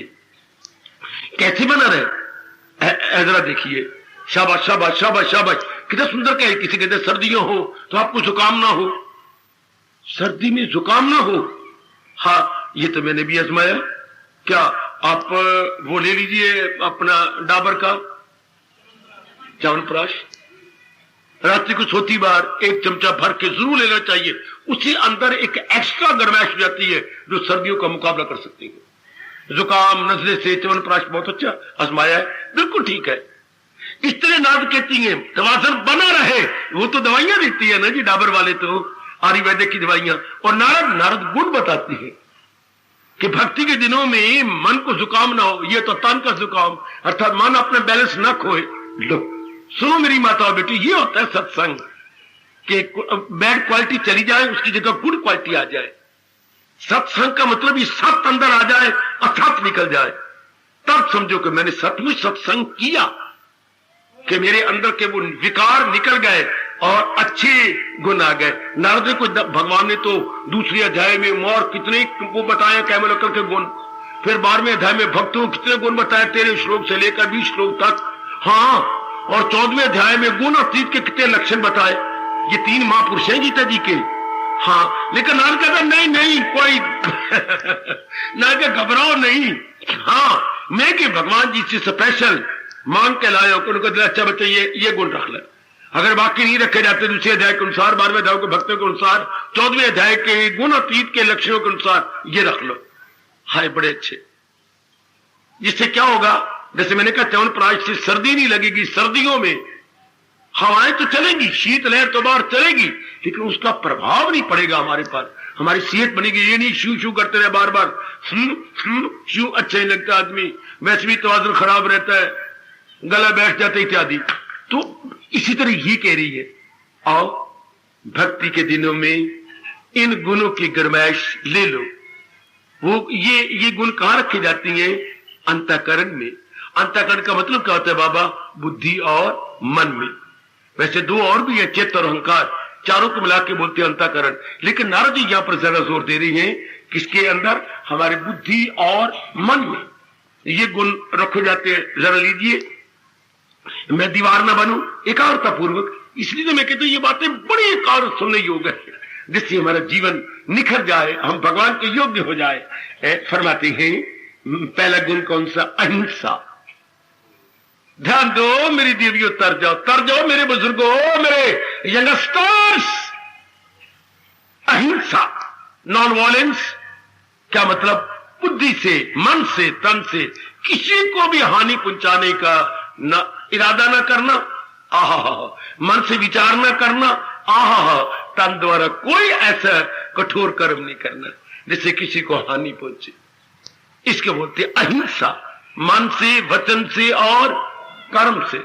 A: कैसे बना रहे। जरा देखिए, शाबाश शाबाश शाबाश शाबाश, कितना सुंदर कहे। किसी कहते सर्दियों हो तो आपको जुकाम ना हो, सर्दी में जुकाम ना हो। हाँ, ये तो मैंने भी आजमाया। क्या आप वो ले लीजिए अपना डाबर का च्यवनप्राश, रात्रि को सोती बार 1 चमचा भर के जरूर लेना चाहिए। उसके अंदर एक एक्स्ट्रा गर्माइश हो जाती है जो सर्दियों का मुकाबला कर सकती है। जुकाम नजले से च्यवनप्राश बहुत अच्छा आजमाया है, बिल्कुल ठीक है। इस तरह नारद कहती है तवाज़ुन बना रहे। वो तो दवाइयां देती है ना जी, डाबर वाले तो आयुर्वेदिक की दवाइयां। और नारद गुण बताती है कि भक्ति के दिनों में मन को जुकाम ना हो। ये तो तन का जुकाम, अर्थात मन अपना बैलेंस ना खोए। लो सुनो मेरी माता और बेटी, ये होता है सत्संग कि बैड क्वालिटी चली जाए, उसकी जगह गुड क्वालिटी आ जाए। सत्संग का मतलब ये सत्य अंदर आ जाए, असत निकल जाए, तब समझो कि मैंने सचमुच सत्संग किया, कि मेरे अंदर के वो विकार निकल गए और अच्छे गुण आ गए। नारद को भगवान ने तो दूसरे अध्याय में मोर कितने वो बताया कैमलकल के गुण, फिर 12वें अध्याय में भक्तों कितने गुण बताए 13 श्लोक से लेकर 20 श्लोक तक। हाँ, और 14वें अध्याय में गुण अतीत के कितने लक्षण बताए। ये 3 महापुरुष हैं गीता जी के। हाँ, लेकिन नारद कहता नहीं नहीं कोई ना के घबराओ नहीं। हाँ, मैं कि भगवान जी से स्पेशल मांग के लाया, उनको दिला अच्छा बच्चे ये गुण रख ले। अगर बाकी नहीं रखे जाते दूसरे अध्याय के अनुसार, 12वें अध्याय के भक्तों के अनुसार, 14वें अध्याय के गुण अतीत के लक्षणों के अनुसार ये रख लो। हाय बड़े अच्छे। जिससे क्या होगा, जैसे मैंने कहा च्यवनप्राश से सर्दी नहीं लगेगी। सर्दियों में हवाएं तो चलेंगी, शीतलहर तो बाहर चलेगी, लेकिन उसका प्रभाव नहीं पड़ेगा हमारे पर। हमारी सेहत बनेगी। ये नहीं शू शू करते रहे बार बार, शू अच्छा नहीं लगता आदमी, वैसे भी तवाज़ुन खराब रहता है, गला बैठ जाता इत्यादि। तो इसी तरह ये कह रही है, आओ भक्ति के दिनों में इन गुणों की गरमाइश ले लो। वो ये गुण कहां रखी जाती हैं? अंतःकरण में। अंतःकरण का मतलब क्या होता है बाबा? बुद्धि और मन में। वैसे 2 और भी है, चित्त और अहंकार, चारों को मिला के बोलते हैं अंतःकरण। लेकिन नारद जी यहां पर ज्यादा जोर दे रही हैं किसके अंदर? हमारे बुद्धि और मन में ये गुण रखे जाते हैं। जरा लीजिए, मैं दीवार ना बनूं, एकाग्रता पूर्वक। इसलिए तो मैं कहता हूं ये बातें बड़ी एकाग्र सुनने योग्य है, जिससे हमारा जीवन निखर जाए, हम भगवान के योग्य हो जाए। फरमाते हैं पहला गुण कौन सा? अहिंसा। ध्यान दो मेरी देवियों, तर जाओ मेरे बुजुर्गों, मेरे यंगस्टर्स। अहिंसा, नॉन वायलेंस। क्या मतलब? बुद्धि से, मन से, तन से किसी को भी हानि पहुंचाने का न इरादा न करना, आहा, मन से विचार न करना, आहा, तन द्वारा कोई ऐसा कठोर कर्म नहीं करना जिससे किसी को हानि पहुंचे। इसके बोलते अहिंसा, मन से, वचन से और कर्म से।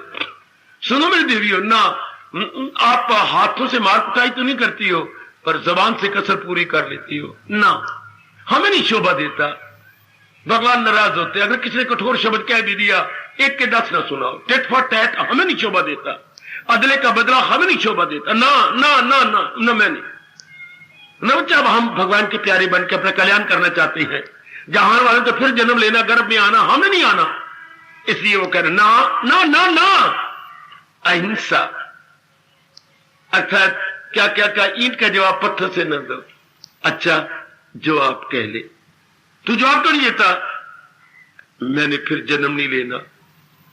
A: सुनो मेरी देवियों, ना आप हाथों से मार कुटाई तो नहीं करती हो, पर जबान से कसर पूरी कर लेती हो ना। हमें नहीं शोभा देता, भगवान नाराज होते। अगर किसी ने कठोर शब्द कह भी दिया, 1 के 10 ना सुनाओ, टेट फॉर टैट हमें नहीं शोभा देता। अदले का बदला हमें नहीं शोभा देता। ना ना ना ना ना, मैं नहीं ना। जब हम भगवान के प्यारे बन के अपना कल्याण करना चाहते हैं, जहां वाले तो फिर जन्म लेना, गर्भ में आना, हमें नहीं आना। इसलिए वो कह रहे ना ना ना ना। अहिंसा अर्थात क्या क्या क्या? ईंट का जवाब पत्थर से न दो। अच्छा, जो आप कह ले, तू जवाब तो नहीं देता, मैंने फिर जन्म नहीं लेना,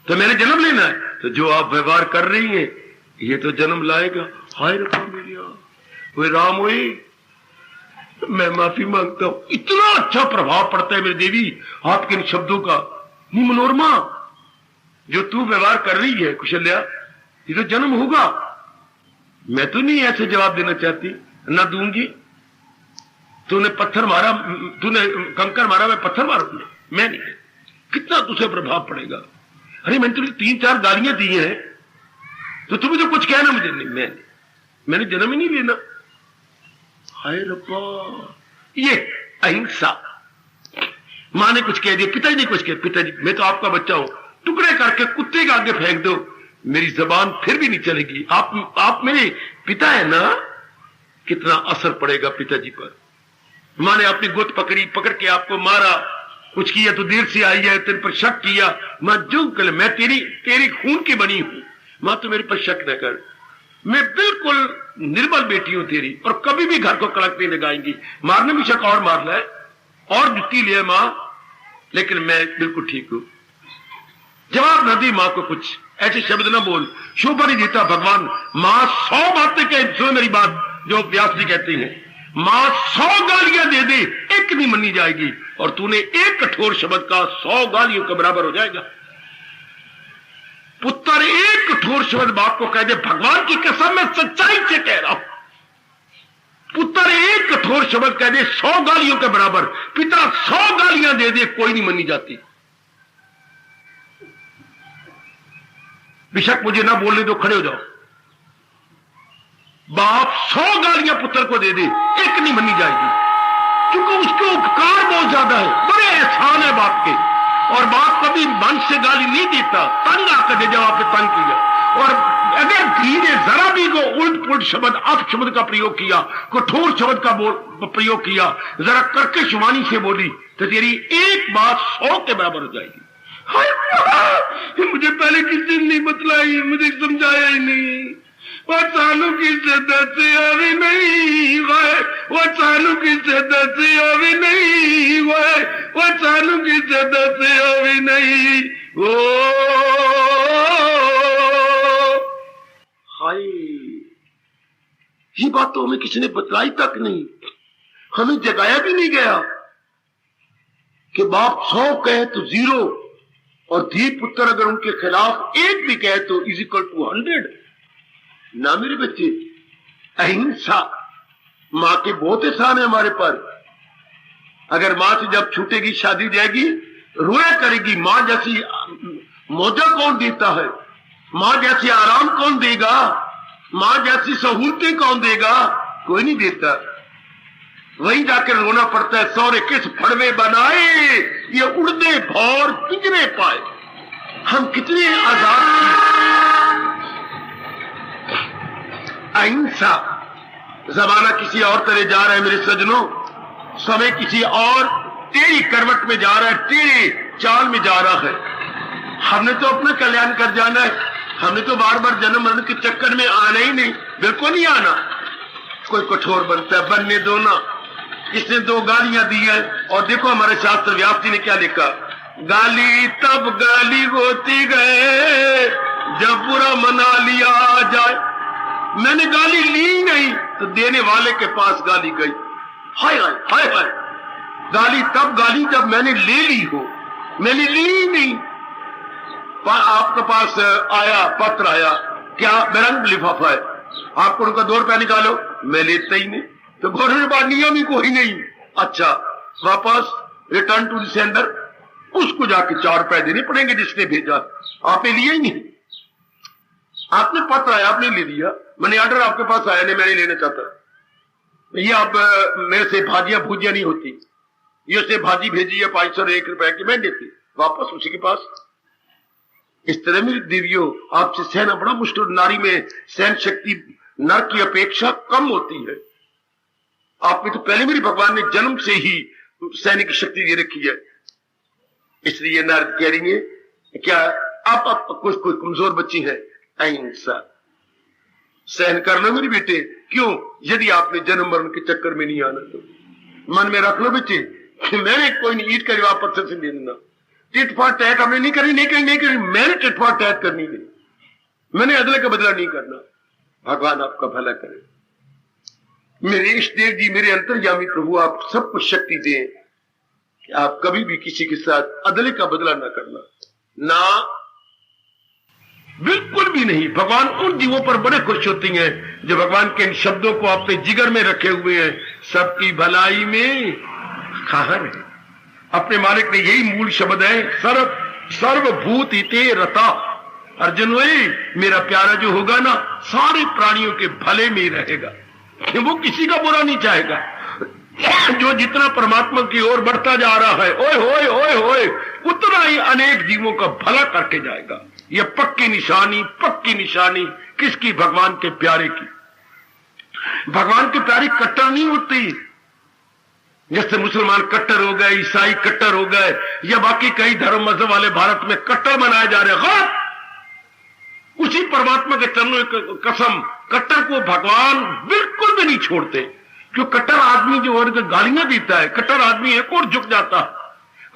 A: तो मैंने जन्म लेना है, तो जो आप व्यवहार कर रही हैं ये तो जन्म लाएगा। हाय रब्बा मेरिया, वे राम हुए, मैं माफी मांगता हूं। इतना अच्छा प्रभाव पड़ता है मेरी देवी आपके इन शब्दों का। नी मनोरमा, जो तू व्यवहार कर रही है कुशल्या, ये तो जन्म होगा। मैं तो नहीं ऐसे जवाब देना चाहती, ना दूंगी। तूने पत्थर मारा, तूने कंकर मारा, मैं पत्थर मारूंगा? मैं नहीं। कितना तुझे प्रभाव पड़ेगा? अरे मैंने तुझे 3-4 गालियां दी हैं, तो तुम्हें तो कुछ कहना मुझे नहीं। मैंने जन्म ही नहीं लेना। हाय रब्बा, ये अहिंसा। मां ने कुछ कह दिया, पिताजी ने कुछ कह, पिताजी मैं तो आपका बच्चा हूं, टुकड़े करके कुत्ते के आगे फेंक दो, मेरी जबान फिर भी नहीं चलेगी। आप मेरे पिता है ना। कितना असर पड़ेगा पिताजी पर। मां ने अपनी गुत पकड़ी, पकड़ के आपको मारा, कुछ किया तो देर से आई है, तेरे पर शक किया। मां जो कल मैं तेरी खून की बनी हूं, मां तो मेरे पर शक न कर, मैं बिल्कुल निर्बल बेटी हूं तेरी, और कभी भी घर को कड़क नहीं लगाएंगी। मारने भी शक और मार ले और जुत्ती ले मां, लेकिन मैं बिल्कुल ठीक हूं। जवाब न दी मां को, कुछ ऐसे शब्द ना बोल, शोभा नहीं देता भगवान। मां 100 बातें कह, सुनो मेरी बात जो व्यास जी कहते हैं, मां 100 गालियां दे दे, एक नहीं मनी जाएगी, और तूने एक कठोर शब्द का 100 गालियों के बराबर हो जाएगा। पुत्र एक कठोर शब्द बाप को कह दे, भगवान की कसम मैं सच्चाई से कह रहा हूं, पुत्र एक कठोर शब्द कह दे 100 गालियों के बराबर, पिता 100 गालियां दे दे, कोई नहीं मनी जाती। बेशक मुझे ना बोलने दो, खड़े हो जाओ। बाप 100 गालियां पुत्र को दे दे, एक नहीं मनी जाएगी, क्योंकि उसके उपकार बहुत ज्यादा है, बड़े एहसान है बाप के। और बाप कभी मन से गाली नहीं देता, तंग आकर दे, जब आपने तंग किया, और अगर धीरे जरा भी को उल्ट पुल्ट शब्द, अपशब्द का प्रयोग किया, कठोर शब्द का प्रयोग किया, जरा करके शुमानी से बोली, तो तेरी एक बात 100 के बराबर हो जाएगी। मुझे पहले किसी ने नहीं बतलाई, मुझे समझाया ही नहीं। वो चालू की शिद्दत से अभी नहीं, वो चालू की शिद्दत से अभी नहीं, वो चालू की शिद्दत से अभी नहीं। वो हाय, ये बात तो हमें किसी ने बतलाई तक नहीं, हमें जगाया भी नहीं गया कि बाप 100 कहे तो 0, और धी पुत्र अगर उनके खिलाफ एक भी कहे तो इज इक्वल टू 100। ना मेरे बच्चे, अहिंसा मां के बहुत एहसान है हमारे पर। अगर मां से जब छूटेगी, शादी जाएगी, रोया करेगी। मां जैसी मौजा कौन देता है, मां जैसी आराम कौन देगा, मां जैसी सहूलतें कौन देगा, कोई नहीं देता। वहीं जाकर रोना पड़ता है, सौरे किस फड़वे बनाए, ये उड़ने भौर पिंजरे पाए। हम कितने आजाद। अहिंसा। जमाना किसी और तरह जा रहा है मेरे सजनों, समय किसी और तेरी करवट में जा रहा है, तेरे चाल में जा रहा है। हमने तो अपना कल्याण कर जाना है, हमने तो बार बार जन्म मरण के चक्कर में आना ही नहीं, बिल्कुल नहीं आना। कोई कठोर बनता है, बनने दो ना। इसने 2 गालियां दी है, और देखो हमारे शास्त्र व्यास जी ने क्या लिखा, गाली तब गाली होती गए जब बुरा मना लिया जाए। मैंने गाली ली नहीं तो देने वाले के पास गाली गई। हाय हाय हाय हाय, गाली तब गाली जब मैंने ले ली हो, मैंने ली नहीं। आपके पास आया पत्र, आया क्या बेरंग लिफाफा है, आपको उनका 2 रुपया निकालो, मैं लेता ही नहीं, तो गवर्नमेंट का नियम ही कोई नहीं। अच्छा, वापस रिटर्न टू द सेंडर, उसको जाके 4 रुपए देने पड़ेंगे जिसने भेजा, आपने लिया ही नहीं। आपने पत्र आया, आपने ले लिया, मैंने ऑर्डर आपके पास आया नहीं, मैं नहीं लेना चाहता। ये आप मेरे से भाजियां भूजियां नहीं होती, ये से भाजी भेजी है 501 रुपए की, मैं देती, वापस उसी के पास। इस तरह मेरी देवियों, आपसे सहना बड़ा मुश्किल। नारी में सहन शक्ति नर की अपेक्षा कम होती है। आप में तो पहले मेरी भगवान ने जन्म से ही सहने की शक्ति दे रखी है, इसलिए नारद कह रही है क्या आप कुछ कोई कमजोर बच्ची है, अहिंसा सहन करना मेरी बेटे। क्यों? यदि आपने जन्म मरण के चक्कर में नहीं आना तो मन में रख लो बच्चे, मैंने कोई नहीं ईट का जवाब पत्थर से दे देना। टिट फॉर टैट हमने नहीं करी, नहीं करी, नहीं करी, मैंने टिट फॉर टैट करनी नहीं, मैंने अदले का बदला नहीं करना। भगवान आपका भला करे। मेरे इष्ट देव जी, मेरे अंतर्यामी प्रभु, आप सबको शक्ति दें कि आप कभी भी किसी के साथ अदले का बदला ना करना, ना बिल्कुल भी नहीं। भगवान उन जीवों पर बड़े खुश होती हैं जो भगवान के इन शब्दों को अपने जिगर में रखे हुए हैं, सबकी भलाई में खाहर है। अपने मालिक ने यही मूल शब्द है, सर्वभूत हिते रता। अर्जुन वही मेरा प्यारा जो होगा ना, सारे प्राणियों के भले में ही रहेगा, वो किसी का बुरा नहीं चाहेगा। जो जितना परमात्मा की ओर बढ़ता जा रहा है, ओए होए ओए होए, उतना ही अनेक जीवों का भला करके जाएगा। यह पक्की निशानी किसकी? भगवान के प्यारे की। भगवान के प्यारे कट्टर नहीं होती, जैसे मुसलमान कट्टर हो गए, ईसाई कट्टर हो गए, या बाकी कई धर्म मजहब वाले भारत में कट्टर बनाए जा रहे हैं। उसी परमात्मा के चरणों की कसम, कट्टर को भगवान बिल्कुल भी नहीं छोड़ते। जो कट्टर आदमी जो और गालियां देता है, कट्टर आदमी एक और झुक जाता है,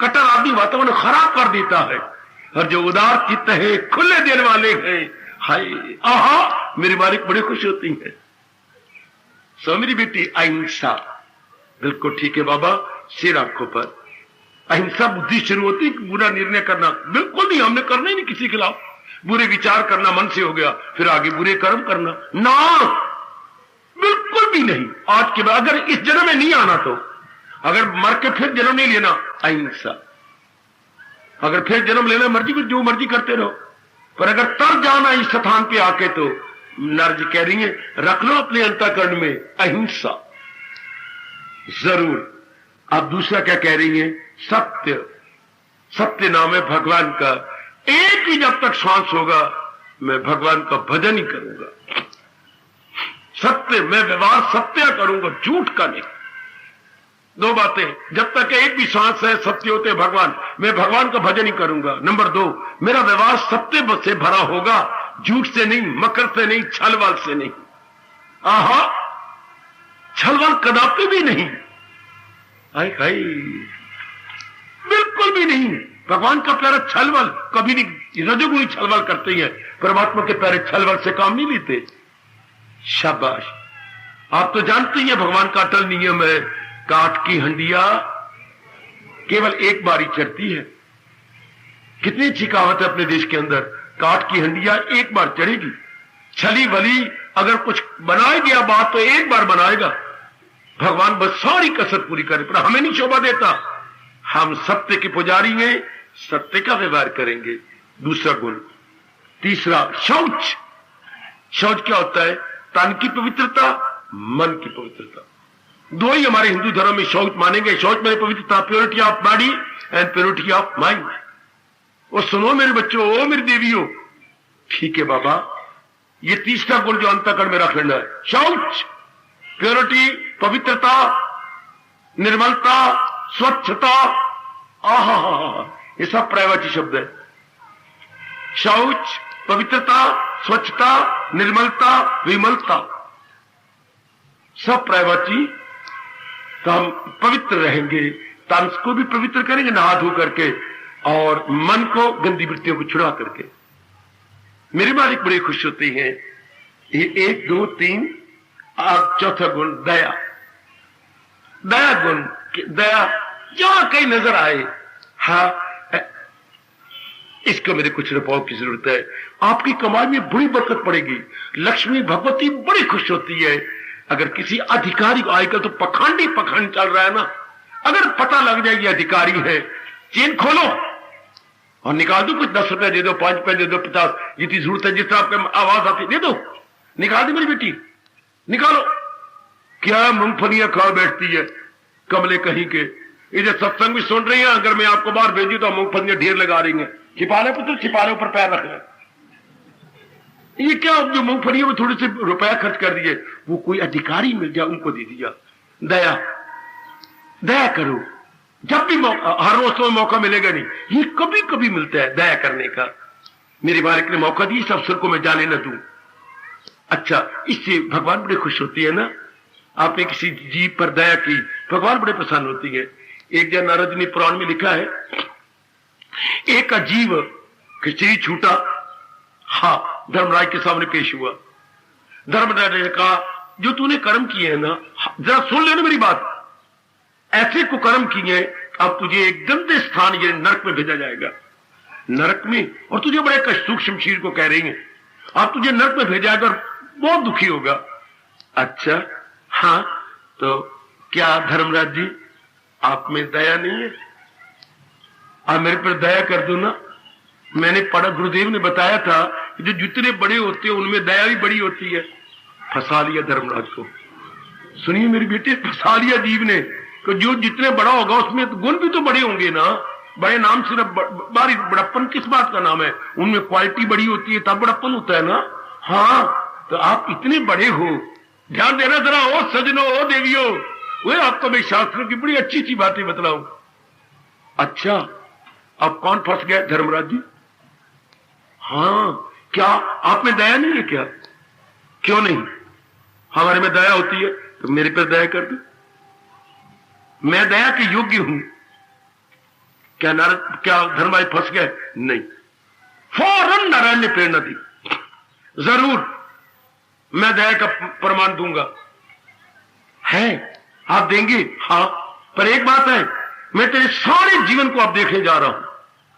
A: कट्टर आदमी वातावरण खराब कर देता है। और जो उदार चित्त है, खुले दिल वाले हैं, हाय आहा, मेरी मालिक बड़ी खुश होती है। सो मेरी बेटी, अहिंसा बिल्कुल ठीक है बाबा, सिर आंखों पर। अहिंसा बुद्धि शुरू होती, बुरा निर्णय करना बिल्कुल नहीं, हमने करना ही नहीं किसी के खिलाफ। बुरे विचार करना मन से हो गया, फिर आगे बुरे कर्म करना ना, बिल्कुल भी नहीं। आज के बाद अगर इस जन्म में नहीं आना तो, अगर मर के फिर जन्म नहीं लेना, अहिंसा। अगर फिर जन्म लेना, मर्जी को जो मर्जी करते रहो, पर अगर तर जाना इस स्थान पे आके, तो नर्ज कह रही है रख लो अपने अंतःकरण में अहिंसा जरूर। आप दूसरा क्या कह रही हैं? सत्य। सत्य नाम है भगवान का। एक ही जब तक श्वास होगा, मैं भगवान का भजन ही करूंगा। सत्य, मैं व्यवहार सत्य करूंगा, झूठ का नहीं। दो बातें, जब तक एक भी सांस है, सत्य होते भगवान, मैं भगवान का भजन ही करूंगा। नंबर 2, मेरा व्यवहार सत्य से भरा होगा, झूठ से नहीं, मकर से नहीं, छलवाल से नहीं। आहा, छलवाल कदापि भी नहीं, बिल्कुल भी नहीं। भगवान का प्यारा छलवाल कभी नहीं, रजोगुणी छलवाल करते हैं, परमात्मा के प्यारे छलवाल से काम नहीं लेते। शाबाश। आप तो जानते ही हैं भगवान का अटल नियम है, काठ की हंडिया केवल एक बार ही चढ़ती है। कितनी अच्छी कहावत है अपने देश के अंदर, काठ की हंडिया एक बार चढ़ेगी। छली वली अगर कुछ बनाया गया बात तो एक बार बनाएगा। भगवान बस सारी कसर पूरी करे, पर हमें नहीं शोभा देता। हम सत्य के पुजारी हैं, सत्य का व्यवहार करेंगे। दूसरा गुण। तीसरा, शौच। शौच क्या होता है? तन की पवित्रता, मन की पवित्रता। दो ही हमारे हिंदू धर्म में शौच मानेंगे। शौच में पवित्रता, purity of body and purity of mind. और सुनो मेरे बच्चों, ओ मेरी देवियों, ठीक है बाबा, ये तीसरा गुण जो अंतःकरण में रख लेना है। शौच, प्योरिटी, पवित्रता, निर्मलता, स्वच्छता। आहा, ये सब पर्यायवाची शब्द है। शौच, पवित्रता, स्वच्छता, निर्मलता, विमलता, सब पर्यायवाची। तो हम पवित्र रहेंगे, तन को भी पवित्र करेंगे नहा धो करके, और मन को गंदी वृत्तियों को छुड़ा करके। मेरे मालिक बड़े खुश होते हैं। ये 1 2 3। अब चौथा गुण, दया। दया गुण, दया जहां कहीं नजर आए, हाँ, इसको मेरे कुछ रुपयों की जरूरत है, आपकी कमाई में बड़ी बरकत पड़ेगी। लक्ष्मी भगवती बड़ी खुश होती है। अगर किसी अधिकारी को, आजकल तो पखंड चल रहा है ना, अगर पता लग जाए ये अधिकारी है, चेन खोलो और निकाल दो, कुछ 10 रुपए दे दो, 5 रुपए दे दो, 50, जितनी जरूरत है, जितना आपको आवाज आती दे दो, निकाल दी मेरी बेटी, निकालो। क्या मूंगफलियां खा बैठती है कमले कहीं के। इधर सत्संग भी सुन रही है, अगर मैं आपको बाहर भेजी तो मूंगफलियां ढेर लगा रही है। छिपा ले पुत्र, छिपा ले, ऊपर पैर रख ले। ये क्या, जो मूंगफलियों में थोड़े से रुपया खर्च कर दिए, वो कोई अधिकारी मिल जाए उनको दे दिया। दया, दया करो। जब भी मौका, हर रोज तो मौका मिलेगा नहीं, ये कभी कभी मिलता है दया करने का। मेरे मालिक ने मौका दी, इस अवसर को मैं जाने न दूं। अच्छा, इससे भगवान बड़े खुश होती है ना। आपने किसी जीव पर दया की, भगवान बड़े प्रसन्न होती है। एक जन नारद ने पुराण में लिखा है, एक अजीव खिचड़ी छूटा, हाँ, धर्मराज के सामने पेश हुआ। धर्मराज ने कहा, जो तूने कर्म किए हैं ना, जरा सुन लेना मेरी बात, ऐसे कुकर्म किए अब तुझे एक गंदे स्थान ये नरक में भेजा जाएगा। नरक में? और तुझे बड़े कष्टुक शमशीर को कह रही है, अब तुझे नरक में भेजा जाएगा और बहुत दुखी होगा। अच्छा हाँ, तो क्या धर्मराज जी आप में दया नहीं है? आप मेरे पर दया कर दो ना। मैंने पढ़ा, गुरुदेव ने बताया था कि जो जितने बड़े होते हैं उनमें दया भी बड़ी होती है। फंसा लिया धर्मराज को। सुनिए मेरी बेटी, फंसा लिया जीव ने, तो जो जितने बड़ा होगा उसमें तो गुण भी तो बड़े होंगे ना। बड़े नाम सिर्फ बारी बड़प्पन किस बात का नाम है? उनमें क्वालिटी बड़ी होती है तब बड़प्पन होता है ना। हाँ, तो आप इतने बड़े हो, ध्यान देना जरा। ओ सजनो, ओ देवियों, वो आपको मैं शास्त्रों की बड़ी अच्छी अच्छी बातें बतलाऊं। अच्छा, अब कौन फंस गया? धर्मराज जी। हाँ, क्या आप में दया नहीं है क्या? क्यों नहीं? हमारे में दया होती है तो मेरे पर दया कर दो। मैं दया के योग्य हूं क्या? नारद, क्या धर्मराज फंस गए? नहीं, फौरन नारायण ने प्रेरणा दी, जरूर मैं दया का प्रमाण दूंगा। है आप देंगे? हाँ, पर एक बात है, मैं तेरे सारे जीवन को अब देखने जा रहा हूं,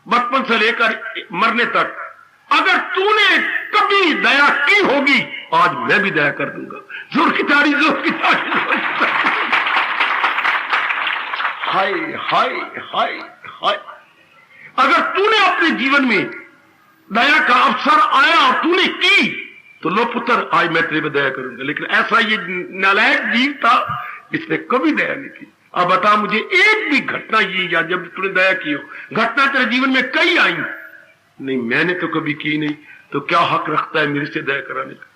A: बचपन से लेकर मरने तक। अगर तूने कभी दया की होगी, आज मैं भी दया कर दूंगा। जोर की ताड़ी, जोर की ताड़ी। हाय हाय हाय हाय। अगर तूने अपने जीवन में दया का अवसर आया और तूने की, तो लो पुत्र, आज मैं तेरे पे दया करूंगा। लेकिन ऐसा ये नालायक जीव था, इसने कभी दया नहीं की। अब बता मुझे एक भी घटना ये याद जब तूने दया की हो। घटना तेरे जीवन में कई आई, नहीं मैंने तो कभी की नहीं, तो क्या हक रखता है मेरे से दया कराने का?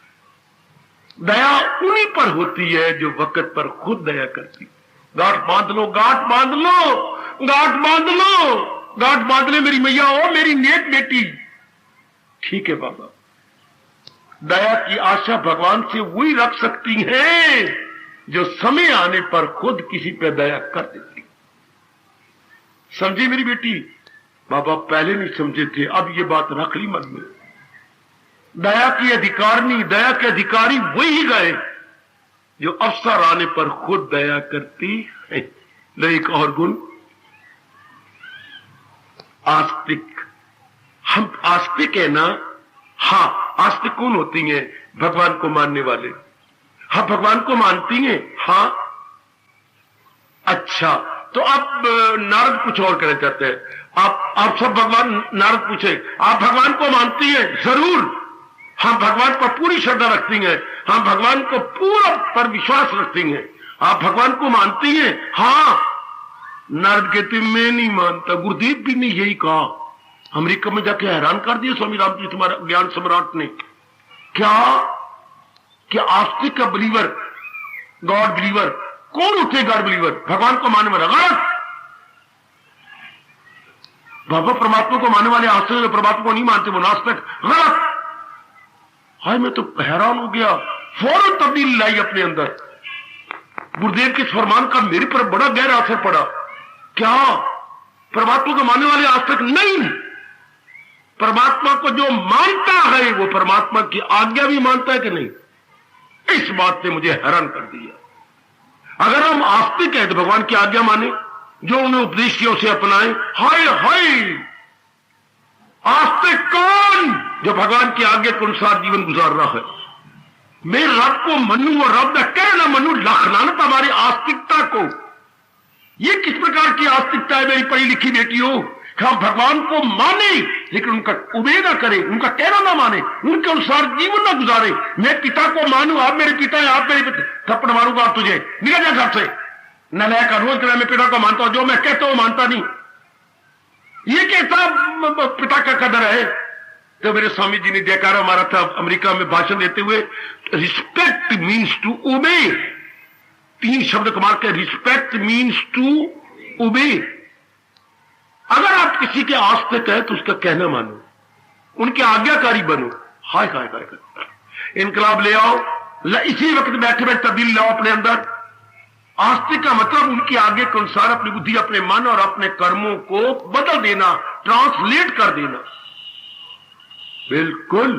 A: दया उन्हीं पर होती है जो वक्त पर खुद दया करती। गांठ बांध लो, गांठ बांध लो, गांठ बांध लो, गांठ बांध ले मेरी मैया, ओ मेरी नेक बेटी। ठीक है बाबा, दया की आशा भगवान से वही रख सकती है जो समय आने पर खुद किसी पे दया कर देती। समझी मेरी बेटी? बाबा पहले नहीं समझे थे, अब ये बात रख ली मन में। दया की अधिकारनी, दया के अधिकारी वही गए जो अवसर आने पर खुद दया करती है। एक और गुण, आस्तिक। हम आस्तिक है ना? हाँ, आस्तिक कौन होती हैं? भगवान को मानने वाले। हाँ, भगवान को मानती हैं। हाँ, अच्छा, तो आप नारद कुछ और कहना चाहते हैं। आप सब भगवान, नारद पूछे, आप भगवान को मानती हैं? जरूर, हम भगवान पर पूरी श्रद्धा रखती हैं, हम भगवान को पूरा पर विश्वास रखती हैं। आप भगवान को मानती हैं? हाँ। नारद कहते मैं नहीं मानता। गुरुदेव भी ने यही कहा, अमेरिका में जाके हैरान कर दिया स्वामी रामकृष्ण तुम्हारा ज्ञान सम्राट ने। क्या आस्तिक का बिलीवर, गॉड बिलीवर कौन होते हैं? गॉड बिलीवर भगवान को मानने वाला। गलत। बाबा परमात्मा को मानने वाले आस्तिक, परमात्मा को नहीं मानते वो नास्तिक। गलत। हाय, मैं तो हैरान हो गया, फौरन तब्दीली लाई अपने अंदर। गुरुदेव के फरमान का मेरे पर बड़ा गहरा असर पड़ा। क्या परमात्मा को मानने वाले आस्तिक नहीं? परमात्मा को जो मानता है वो परमात्मा की आज्ञा भी मानता है कि नहीं? इस बात ने मुझे हैरान कर दिया। अगर हम आस्तिक हैं तो भगवान की आज्ञा माने, जो उन्हें उपदेश किया उसे अपनाएं। हाय हाय, आस्तिक कौन? जो भगवान की आज्ञा के अनुसार जीवन गुजार रहा है। मैं रब को मनू और रब न कह न मनू, लखनानत हमारी आस्तिकता को। ये किस प्रकार की आस्तिकता है मेरी पढ़ी लिखी बेटियों? हम भगवान को माने लेकिन उनका उबे ना करें, उनका कहना ना माने, उनके अनुसार जीवन ना गुजारे। मैं पिता को मानू, आप मेरे पिता है, आप मेरे पिता, थप्पड़ मारूंगा आप तुझे, निकल जा घर से। नलायक का रोज मैं पिता को मानता हूं, जो मैं कहता हूं मानता नहीं। ये कैसा पिता का कदर है? तो मेरे स्वामी जी ने जयकारा मारा था अमेरिका में भाषण देते हुए, रिस्पेक्ट मीन्स टू ओबे। 3 शब्द कमाल के, रिस्पेक्ट मीन्स टू ओबे। अगर आप किसी के आस्तिक है तो उसका कहना मानो, उनके आज्ञाकारी बनो। हाय हाय हाय, इनकलाब ले आओ, इसी वक्त बैठे बैठे तब्दीली लाओ अपने अंदर। आस्तिक का मतलब उनकी आज्ञा के अनुसार अपनी बुद्धि, अपने मन और अपने कर्मों को बदल देना, ट्रांसलेट कर देना। बिल्कुल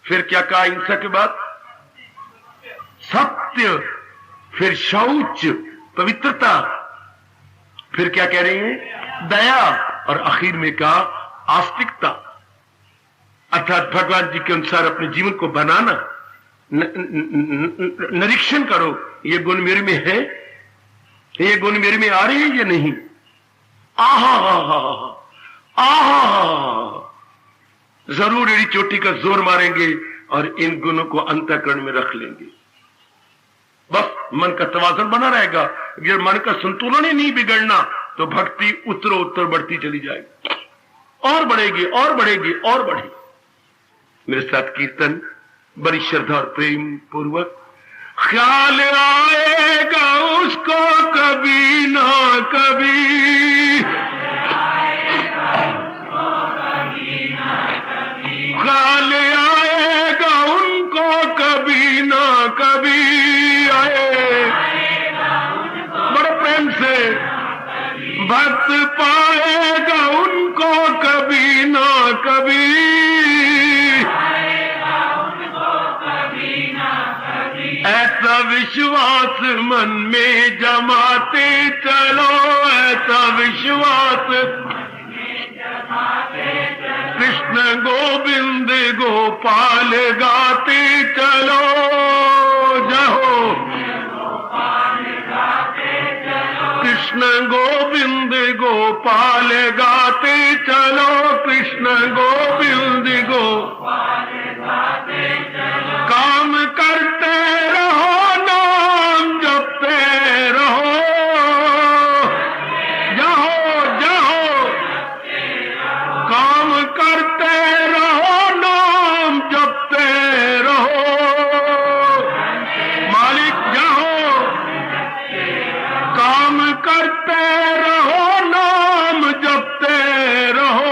A: फिर क्या कहा अहिंसा के बाद? सत्य, फिर शौच, पवित्रता, फिर क्या कह रहे हैं? दया, और आखिर में कहा आस्तिकता, अर्थात भगवान जी के अनुसार अपने जीवन को बनाना। निरीक्षण करो, ये गुण मेरे में है, ये गुण मेरे में आ रहे हैं या नहीं? आहा जरूर एड़ी चोटी का जोर मारेंगे और इन गुणों को अंतःकरण में रख लेंगे। बस मन का तवाज़ुन बना रहेगा। अगर मन का संतुलन ही नहीं बिगड़ना तो भक्ति उत्तर उत्तर बढ़ती चली जाएगी, और बढ़ेगी और बढ़ेगी और बढ़ेगी। मेरे साथ कीर्तन बड़ी श्रद्धा और प्रेम पूर्वक। ख्याल आएगा उसको कभी ना कभी, ख्याल आएगा उनको कभी ना कभी। आए बड़े प्रेम से, भक्त पाएगा उनको कभी ना कभी। ऐसा विश्वास मन में जमाते चलो, ऐसा विश्वास कृष्ण गोविंद गोपाल गाते चलो। जहो कृष्ण गोविंद गोपाल गाते चलो, कृष्ण गोविंद गोपाल गाते चलो। काम करते रहो, नाम जपते रहो, जहो जहो काम करते रहो, नाम जपते रहो। मालिक जहो काम करते रहो, नाम जपते रहो।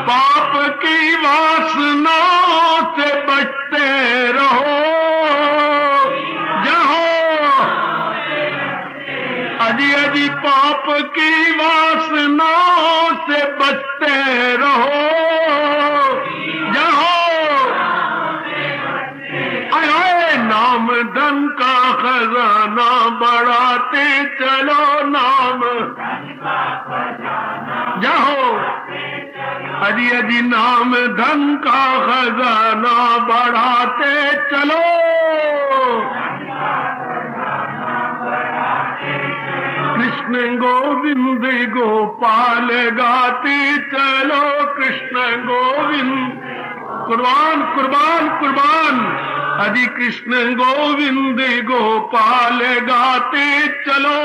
A: पाप की वासनाओं से बचते रहो, जहो अजी अजी पाप की वासनाओं से बचते रहो, जहो आए नाम धन का खजाना बढ़ाते चलो, नाम जहो अजी अजी नाम धन का खजाना बढ़ाते चलो। कृष्ण गोविंद गोपाल गाते चलो, कृष्ण गोविंद कुर्बान कुर्बान कुर्बान। अजी कृष्ण गोविंद गोपाल गाते चलो,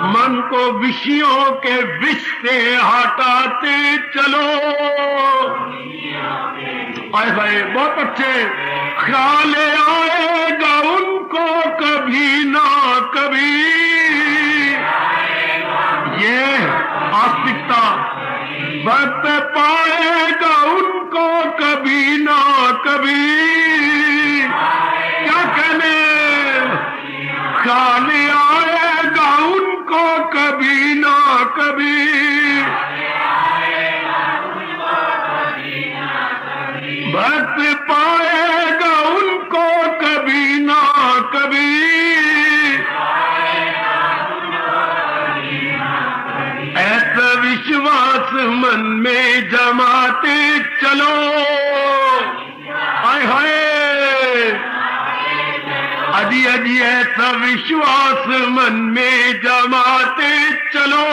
A: मन को विषयों के विष से हटाते चलो। आए भाई बहुत अच्छे। ख्याल आएगा उनको कभी ना कभी, ये आस्तिकता। भक्त पाएगा उनको कभी ना कभी, क्या कहने। ख्याल आएगा उनको कभी ना कभी, भक्त पाएगा उनको कभी ना कभी। ऐसा विश्वास मन में जमाते चलो। हाय हाय अजी अजी ऐसा विश्वास मन में जमाते चलो।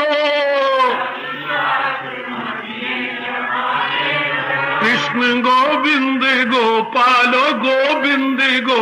A: कृष्ण गोविंद गोपालो गोविंद गो